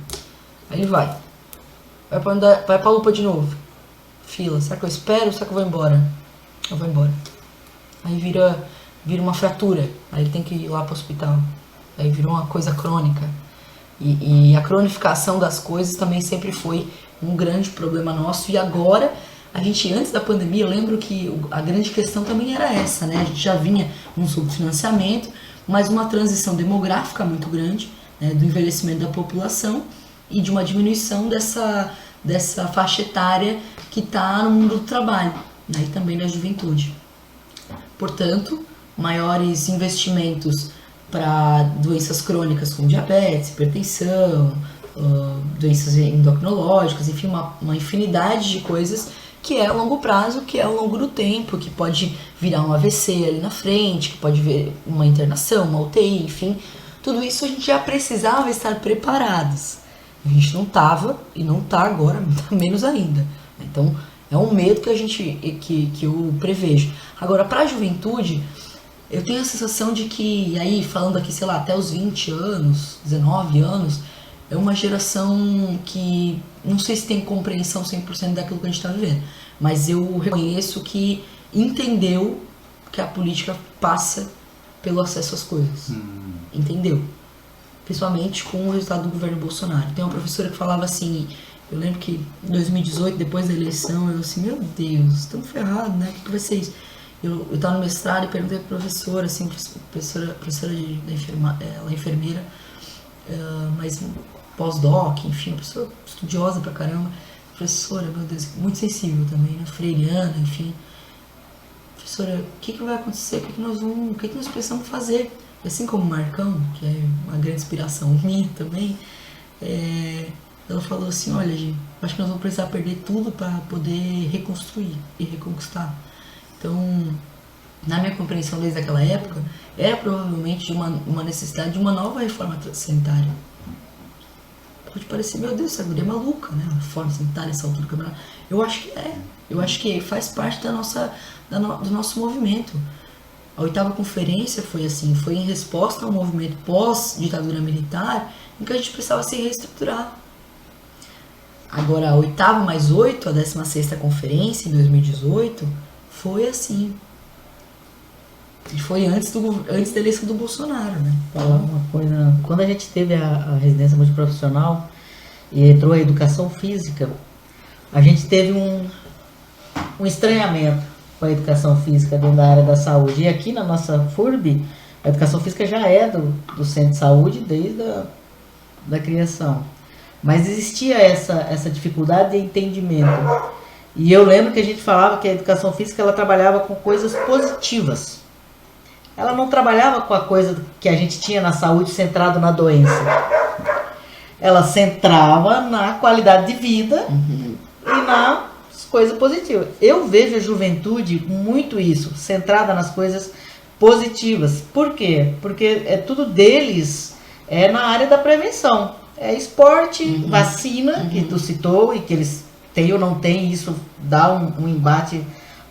Aí ele vai. Vai pra UPA de novo. Fila, será que eu espero ou será que eu vou embora? Eu vou embora. Aí vira uma fratura, aí ele tem que ir lá para o hospital. Aí virou uma coisa crônica. E a cronificação das coisas também sempre foi um grande problema nosso. E agora, a gente, antes da pandemia, eu lembro que a grande questão também era essa, né? A gente já vinha num subfinanciamento, mas uma transição demográfica muito grande, né? Do envelhecimento da população e de uma diminuição dessa faixa etária que está no mundo do trabalho, né? E também da juventude. Portanto, maiores investimentos para doenças crônicas como diabetes, hipertensão, doenças endocrinológicas, enfim, uma infinidade de coisas que é a longo prazo, que é ao longo do tempo, que pode virar um AVC ali na frente, que pode vir uma internação, uma UTI, enfim. Tudo isso a gente já precisava estar preparados. A gente não estava e não está agora, menos ainda. Então, é um medo que eu prevejo. Agora, para a juventude, eu tenho a sensação de que, aí falando aqui, sei lá, até os 20 anos, 19 anos, é uma geração que não sei se tem compreensão 100% daquilo que a gente está vivendo, mas eu reconheço que entendeu que a política passa pelo acesso às coisas. Entendeu? Principalmente com o resultado do governo Bolsonaro. Tem uma professora que falava assim, eu lembro que em 2018, depois da eleição, eu assim, meu Deus, estamos ferrados, né? O que vai ser isso? Eu estava no mestrado e perguntei para a professora, assim, professora ela é enfermeira, mas pós-doc, enfim, uma pessoa estudiosa pra caramba. Professora, meu Deus, muito sensível também, né? Freiriana, enfim. Professora, o que vai acontecer? O que nós precisamos fazer? E assim como o Marcão, que é uma grande inspiração minha também, ela falou assim, olha, gente, acho que nós vamos precisar perder tudo para poder reconstruir e reconquistar. Então, na minha compreensão desde aquela época, era provavelmente de uma necessidade de uma nova reforma sanitária. Pode parecer, meu Deus, essa guria é maluca, né? A reforma sanitária, essa altura do campeonato. Eu acho que é. Eu acho que faz parte do nosso movimento. A 8ª conferência foi assim, foi em resposta ao movimento pós-ditadura militar, em que a gente precisava se reestruturar. Agora, a 8ª mais 8, a 16ª conferência, em 2018, foi assim. E foi antes da eleição do Bolsonaro, né? Falar uma coisa, quando a gente teve a residência multiprofissional e entrou a educação física, a gente teve um estranhamento com a educação física dentro da área da saúde. E aqui na nossa FURB, A educação física já é do centro de saúde desde da criação. Mas existia essa dificuldade de entendimento. E eu lembro que a gente falava que a educação física ela trabalhava com coisas positivas. Ela não trabalhava com a coisa que a gente tinha na saúde centrado na doença. Ela centrava na qualidade de vida e nas coisas positivas. Eu vejo a juventude muito isso, centrada nas coisas positivas. Por quê? Porque tudo deles é na área da prevenção. É esporte, vacina, que tu citou, e que eles têm ou não têm, isso dá um embate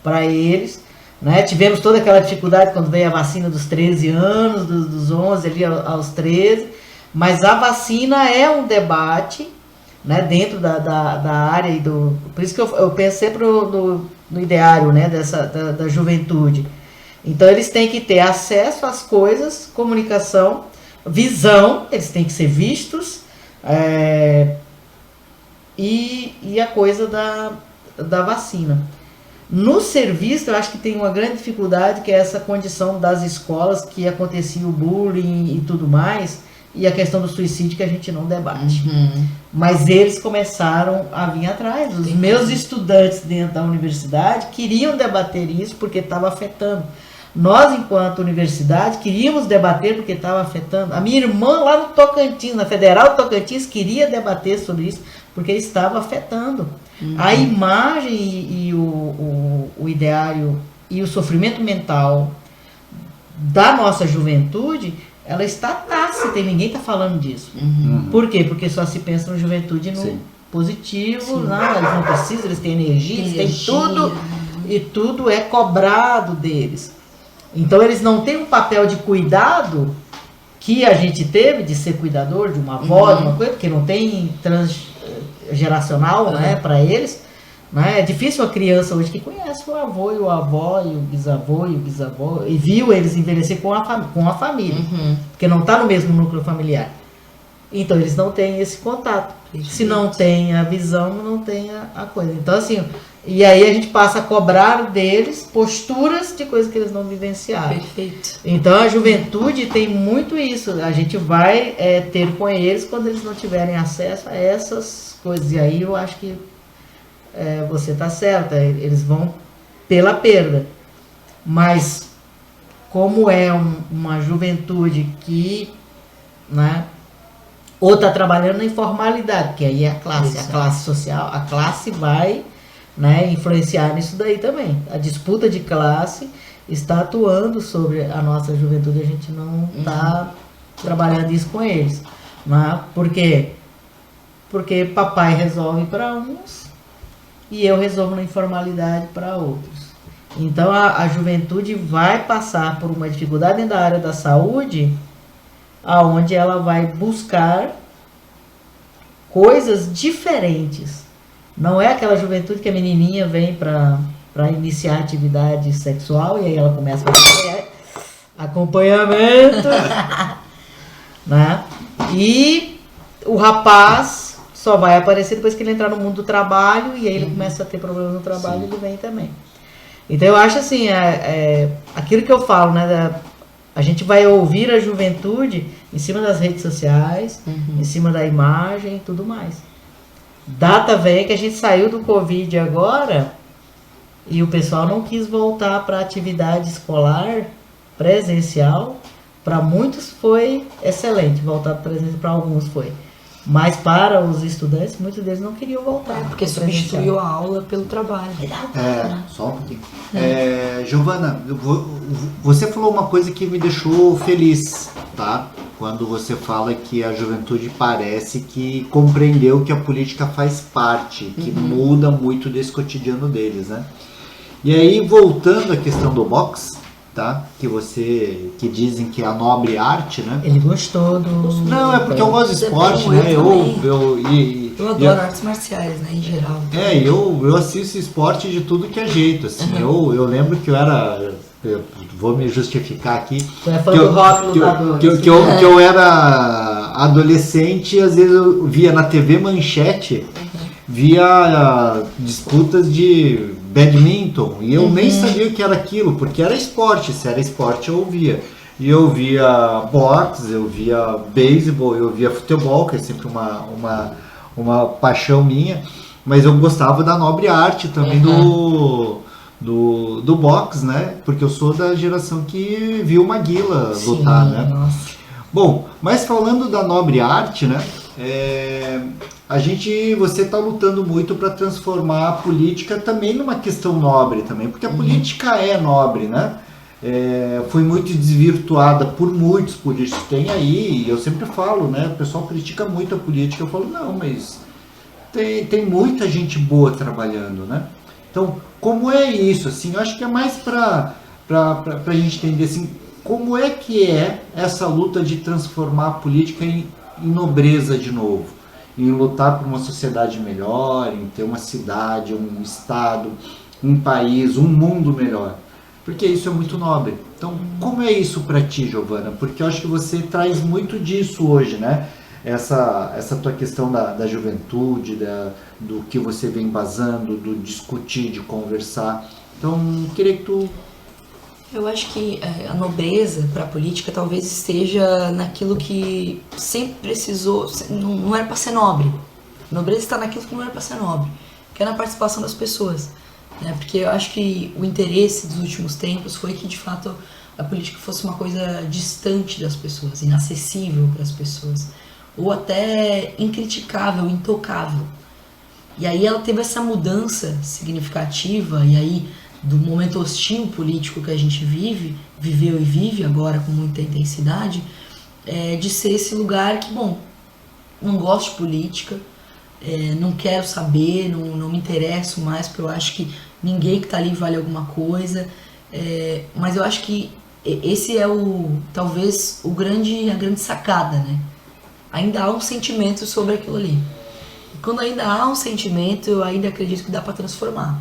para eles. Né? Tivemos toda aquela dificuldade quando veio a vacina dos 13 anos, dos 11 ali aos 13, mas a vacina é um debate, né, dentro da área, e por isso que eu pensei no ideário, né, da juventude. Então eles têm que ter acesso às coisas, comunicação, visão, eles têm que ser vistos, e a coisa da vacina. No serviço, eu acho que tem uma grande dificuldade, que é essa condição das escolas, que acontecia o bullying e tudo mais, e a questão do suicídio, que a gente não debate. Mas eles começaram a vir atrás. Os meus estudantes dentro da universidade queriam debater isso porque estava afetando. Nós, enquanto universidade, queríamos debater porque estava afetando. A minha irmã lá no Tocantins, na Federal do Tocantins, queria debater sobre isso porque estava afetando. A imagem e o ideário e o sofrimento mental da nossa juventude, ela está tácita e ninguém está falando disso. Por quê? Porque só se pensa na juventude no positivo, não, eles não precisam, eles têm energia, eles têm tudo, e tudo é cobrado deles. Então eles não têm um papel de cuidado que a gente teve, de ser cuidador de uma avó, de uma coisa, porque não tem transgeracional, né, para eles. Né? É difícil uma criança hoje que conhece o avô e o avó e o bisavô e viu eles envelhecer com a família, porque não está no mesmo núcleo familiar. Então eles não têm esse contato. Se não tem a visão, não tem a coisa. Então assim, e aí a gente passa a cobrar deles posturas de coisas que eles não vivenciaram. Perfeito. Então a juventude tem muito isso. A gente vai ter com eles quando eles não tiverem acesso a essas coisas. E aí eu acho que você está certa, eles vão pela perda. Mas como é uma juventude que, né, ou está trabalhando na informalidade, que aí é a classe social, a classe vai, né, influenciar nisso daí também. A disputa de classe está atuando sobre a nossa juventude, a gente não está trabalhando isso com eles. Né? Por quê? Porque papai resolve para uns e eu resolvo na informalidade para outros. Então a juventude vai passar por uma dificuldade dentro da área da saúde, aonde ela vai buscar coisas diferentes. Não é aquela juventude que a menininha vem para iniciar atividade sexual e aí ela começa a fazer acompanhamento, né? E o rapaz só vai aparecer depois que ele entrar no mundo do trabalho e aí ele começa a ter problemas no trabalho e ele vem também. Então eu acho assim, aquilo que eu falo, né? A gente vai ouvir a juventude em cima das redes sociais, em cima da imagem e tudo mais. Data vem que a gente saiu do Covid agora e o pessoal não quis voltar para a atividade escolar presencial. Para muitos foi excelente voltar para presencial, para alguns foi. Mas para os estudantes, muitos deles não queriam voltar. Porque substituiu a aula pelo trabalho. Só um pouquinho. Giovana, você falou uma coisa que me deixou feliz, tá? Quando você fala que a juventude parece que compreendeu que a política faz parte, que muda muito desse cotidiano deles, né? E aí, voltando à questão do boxe, tá? Que dizem que é a nobre arte, né? Ele gostou do... Não, é porque eu gosto de esporte, né? Eu adoro artes marciais, né, em geral. Eu assisto esporte de tudo que é jeito, assim. Eu lembro que vou me justificar aqui. Você é fã do rock lutador. Que eu era adolescente e às vezes eu via na TV Manchete, via disputas de badminton, e eu nem sabia o que era aquilo, porque era esporte, se era esporte eu ouvia. E eu via boxe, eu via beisebol, eu via futebol, que é sempre uma paixão minha, mas eu gostava da nobre arte também do boxe, né? Porque eu sou da geração que viu Maguila lutar, né? Nossa. Bom, mas falando da nobre arte, né? Você está lutando muito para transformar a política também numa questão nobre também, porque a política é nobre, né? Foi muito desvirtuada por muitos políticos. Tem aí, eu sempre falo, né? O pessoal critica muito a política. Eu falo, não, mas tem muita gente boa trabalhando, né? Então, como é isso? Assim, eu acho que é mais para a gente entender assim, como é que é essa luta de transformar a política em nobreza de novo, em lutar por uma sociedade melhor, em ter uma cidade, um estado, um país, um mundo melhor. Porque isso é muito nobre. Então, como é isso para ti, Giovana? Porque eu acho que você traz muito disso hoje, né? Essa tua questão da juventude, do que você vem embasando, do discutir, de conversar. Então, queria que tu... Eu acho que a nobreza para a política talvez esteja naquilo que sempre precisou, não era para ser nobre. A nobreza está naquilo que não era para ser nobre, que é na participação das pessoas. Porque eu acho que o interesse dos últimos tempos foi que, de fato, a política fosse uma coisa distante das pessoas, inacessível para as pessoas, ou até incriticável, intocável. E aí ela teve essa mudança significativa, e aí do momento hostil político que a gente viveu e vive agora com muita intensidade, de ser esse lugar que, bom, não gosto de política, não quero saber, não me interesso mais, porque eu acho que ninguém que está ali vale alguma coisa, mas eu acho que esse é talvez a grande sacada, né? Ainda há um sentimento sobre aquilo ali. E quando ainda há um sentimento, eu ainda acredito que dá para transformar.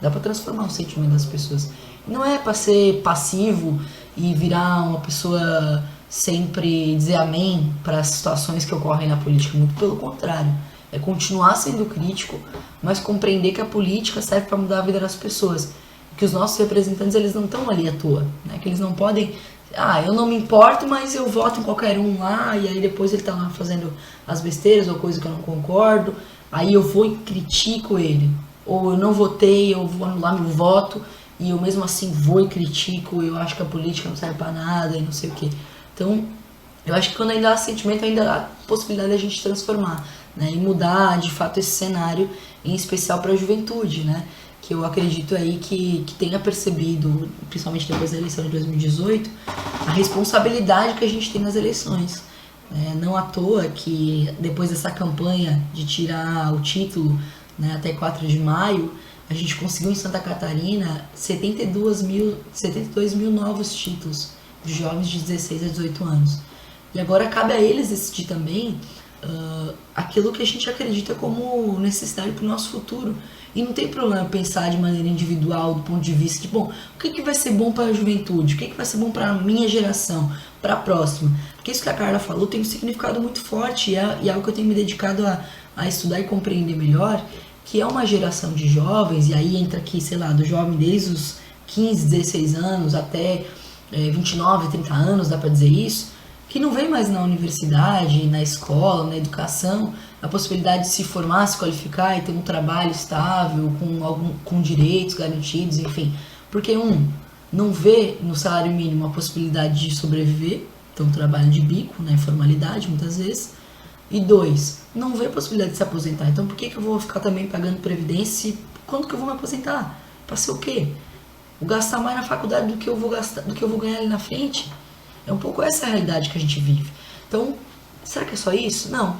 Dá para transformar o sentimento das pessoas. E não é para ser passivo e virar uma pessoa sempre dizer amém para as situações que ocorrem na política, muito pelo contrário. É continuar sendo crítico, mas compreender que a política serve para mudar a vida das pessoas. Que os nossos representantes, eles não estão ali à toa, né? Que eles não podem, eu não me importo, mas eu voto em qualquer um lá, e aí depois ele está lá fazendo as besteiras ou coisa que eu não concordo, aí eu vou e critico ele. Ou eu não votei, eu vou anular meu voto, e eu mesmo assim vou e critico, eu acho que a política não serve para nada e não sei o quê. Então, eu acho que quando ainda há sentimento, ainda há possibilidade de a gente transformar, né, e mudar de fato esse cenário, em especial para a juventude, né, que eu acredito aí que tenha percebido, principalmente depois da eleição de 2018, a responsabilidade que a gente tem nas eleições. Não à toa que depois dessa campanha de tirar o título, né, até 4 de maio, a gente conseguiu em Santa Catarina 72 mil novos títulos de jovens de 16 a 18 anos. E agora cabe a eles decidir também aquilo que a gente acredita como necessidade para o nosso futuro. E não tem problema pensar de maneira individual, do ponto de vista de, bom, o que vai ser bom para a juventude? O que vai ser bom para a minha geração, para a próxima? Porque isso que a Carla falou tem um significado muito forte e é algo que eu tenho me dedicado a estudar e compreender melhor, que é uma geração de jovens, e aí entra aqui, sei lá, do jovem desde os 15, 16 anos até 29, 30 anos, dá para dizer isso, que não vem mais na universidade, na escola, na educação, a possibilidade de se formar, se qualificar e ter um trabalho estável, com direitos garantidos, enfim. Porque não vê no salário mínimo a possibilidade de sobreviver, então trabalho de bico, na informalidade muitas vezes, e 2, não vê a possibilidade de se aposentar. Então por que eu vou ficar também pagando previdência? Quando que eu vou me aposentar? Para ser o quê? Vou gastar mais na faculdade do que eu vou ganhar ali na frente? É um pouco essa a realidade que a gente vive. Então, será que é só isso? Não.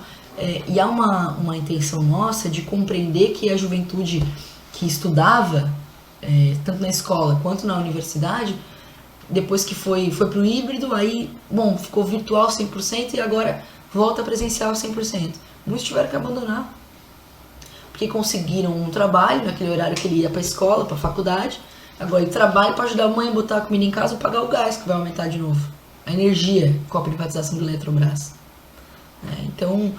E há uma intenção nossa de compreender que a juventude que estudava, tanto na escola quanto na universidade, depois que foi para o híbrido, aí, bom, ficou virtual 100% e agora volta presencial 100%. Muitos tiveram que abandonar, porque conseguiram um trabalho naquele horário que ele ia para a escola, para a faculdade, agora ele trabalha para ajudar a mãe a botar a comida em casa ou pagar o gás, que vai aumentar de novo. A energia com a privatização do Eletrobras. Então,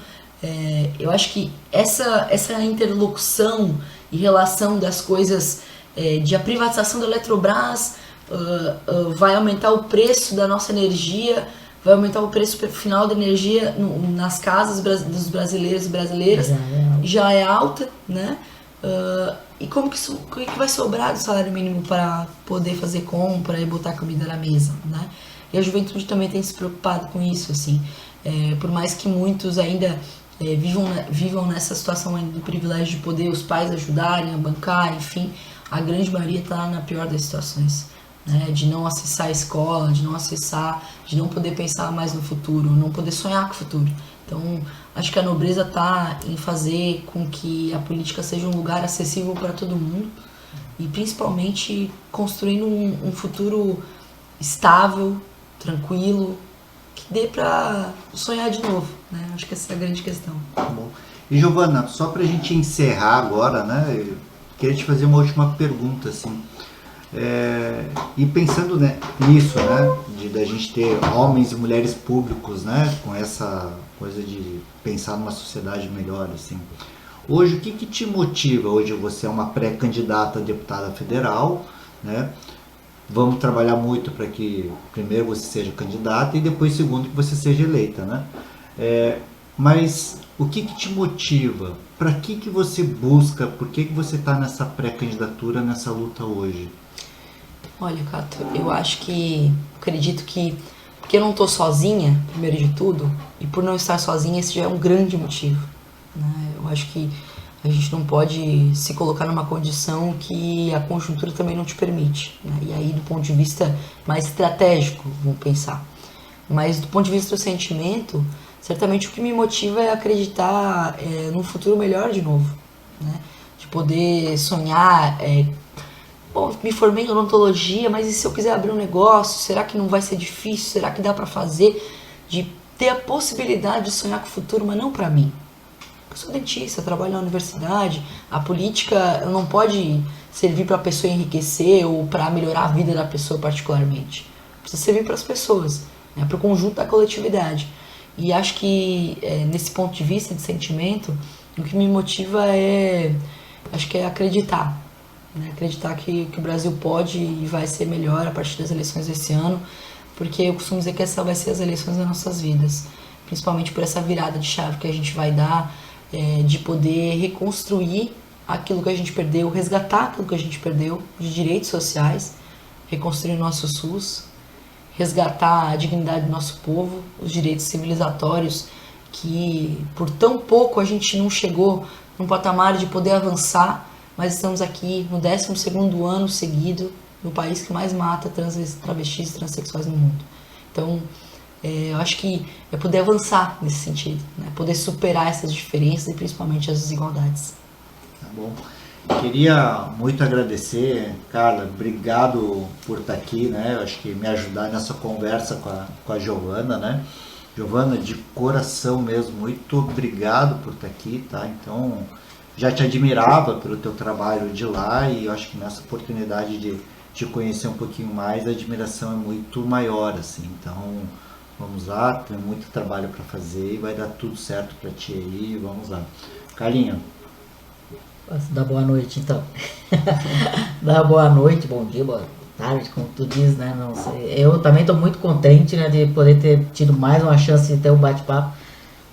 eu acho que essa interlocução e relação das coisas, de a privatização da Eletrobras vai aumentar o preço da nossa energia, vai aumentar o preço final da energia nas casas dos brasileiros e brasileiras, já é alta, né? E como que vai sobrar do salário mínimo para poder fazer compra e botar comida na mesa, né? E a juventude também tem se preocupado com isso, assim. Por mais que muitos ainda vivam nessa situação ainda do privilégio de poder os pais ajudarem a bancar, enfim, a grande maioria está na pior das situações, né? De não acessar a escola, de não poder pensar mais no futuro, não poder sonhar com o futuro. Então, acho que a nobreza está em fazer com que a política seja um lugar acessível para todo mundo e principalmente construindo um futuro estável, tranquilo, que dê para sonhar de novo, né? Acho que essa é a grande questão. Tá bom. E Giovana, só para a gente encerrar agora, né? Eu queria te fazer uma última pergunta, assim. E pensando, né, nisso, né, da gente ter homens e mulheres públicos, né, com essa coisa de pensar numa sociedade melhor, assim. Hoje, o que te motiva? Hoje você é uma pré-candidata a deputada federal, né? Vamos trabalhar muito para que primeiro você seja candidata e depois segundo que você seja eleita, né? Mas o que te motiva? Para que você busca? Por que você está nessa pré-candidatura, nessa luta hoje? Olha, Cato, eu acredito que porque eu não estou sozinha, primeiro de tudo, e por não estar sozinha, esse já é um grande motivo, né? Eu acho que a gente não pode se colocar numa condição que a conjuntura também não te permite, né? E aí, do ponto de vista mais estratégico, vamos pensar. Mas do ponto de vista do sentimento, certamente o que me motiva é acreditar num futuro melhor de novo, né? De poder sonhar. Bom, me formei em odontologia, mas e se eu quiser abrir um negócio, será que não vai ser difícil? Será que dá pra fazer? De ter a possibilidade de sonhar com o futuro, mas não pra mim. Eu sou dentista, trabalho na universidade, a política não pode servir pra pessoa enriquecer ou pra melhorar a vida da pessoa particularmente. Precisa servir para as pessoas, né? Para o conjunto da coletividade. E acho que nesse ponto de vista, de sentimento, o que me motiva acho que é acreditar. Né? Acreditar que o Brasil pode e vai ser melhor a partir das eleições desse ano, porque eu costumo dizer que essa vai ser as eleições das nossas vidas, principalmente por essa virada de chave que a gente vai dar, de poder reconstruir aquilo que a gente perdeu, resgatar aquilo que a gente perdeu de direitos sociais, reconstruir o nosso SUS, resgatar a dignidade do nosso povo, os direitos civilizatórios que por tão pouco a gente não chegou num patamar de poder avançar, mas estamos aqui no 12º ano seguido no país que mais mata travestis e transexuais no mundo. Então, eu acho que é poder avançar nesse sentido, né? Poder superar essas diferenças e principalmente as desigualdades. Tá bom. Queria muito agradecer, Carla, obrigado por estar aqui, né? Eu acho que me ajudar nessa conversa com a Giovana, né? Giovana, de coração mesmo, muito obrigado por estar aqui, tá? Então, já te admirava pelo teu trabalho de lá e eu acho que nessa oportunidade de te conhecer um pouquinho mais, a admiração é muito maior, assim. Então, vamos lá, tem muito trabalho para fazer e vai dar tudo certo para ti aí, vamos lá. Carlinha. Posso dar boa noite, então? Dar boa noite, bom dia, boa tarde, como tu diz, né? Não sei. Eu também estou muito contente, né, de poder ter tido mais uma chance de ter um bate-papo.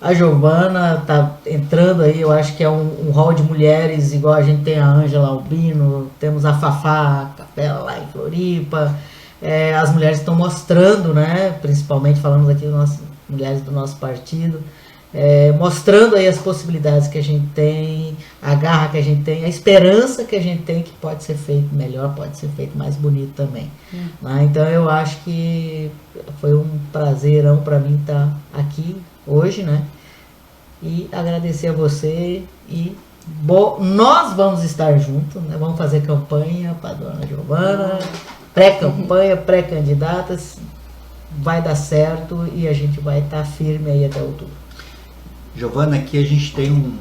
A Giovana tá entrando aí, eu acho que é um hall de mulheres, igual a gente tem a Ângela Albino, temos a Fafá, a Capela lá em Floripa. As mulheres estão mostrando, né? Principalmente falamos aqui das mulheres do nosso partido. Mostrando aí as possibilidades que a gente tem, a garra que a gente tem, a esperança que a gente tem que pode ser feito melhor, pode ser feito mais bonito também. Né? Então eu acho que foi um prazerão para mim estar aqui hoje, né? E agradecer a você e nós vamos estar juntos, né? Vamos fazer campanha para a dona Giovana, pré-campanha, pré-candidatas, vai dar certo e a gente vai estar firme aí até outubro. Giovana, aqui a gente tem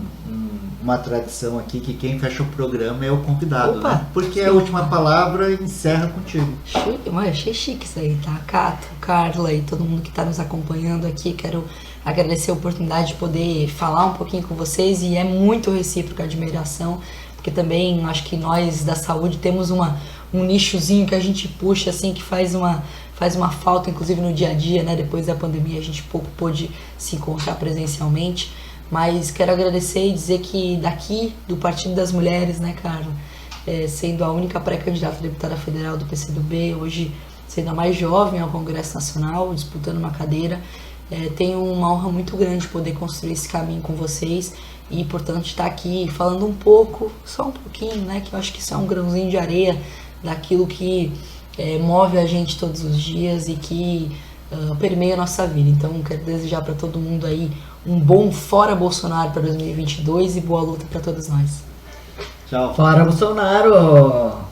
uma tradição aqui que quem fecha o programa é o convidado, né? Porque a última palavra encerra contigo. Chique, mas achei chique isso aí, tá? Cato, Carla e todo mundo que está nos acompanhando aqui, quero agradecer a oportunidade de poder falar um pouquinho com vocês e é muito recíproca a admiração, porque também acho que nós da saúde temos uma um nichozinho que a gente puxa, assim, que faz uma falta, inclusive no dia a dia, né? Depois da pandemia a gente pouco pôde se encontrar presencialmente, mas quero agradecer e dizer que daqui, do Partido das Mulheres, né, Carla, sendo a única pré-candidata a deputada federal do PCdoB, hoje sendo a mais jovem ao Congresso Nacional, disputando uma cadeira, tenho uma honra muito grande poder construir esse caminho com vocês e, portanto, estar aqui falando um pouco, só um pouquinho, né, que eu acho que isso é um grãozinho de areia daquilo que move a gente todos os dias e que permeia a nossa vida. Então, quero desejar para todo mundo aí um bom fora Bolsonaro para 2022 e boa luta para todos nós. Tchau. Fora Bolsonaro!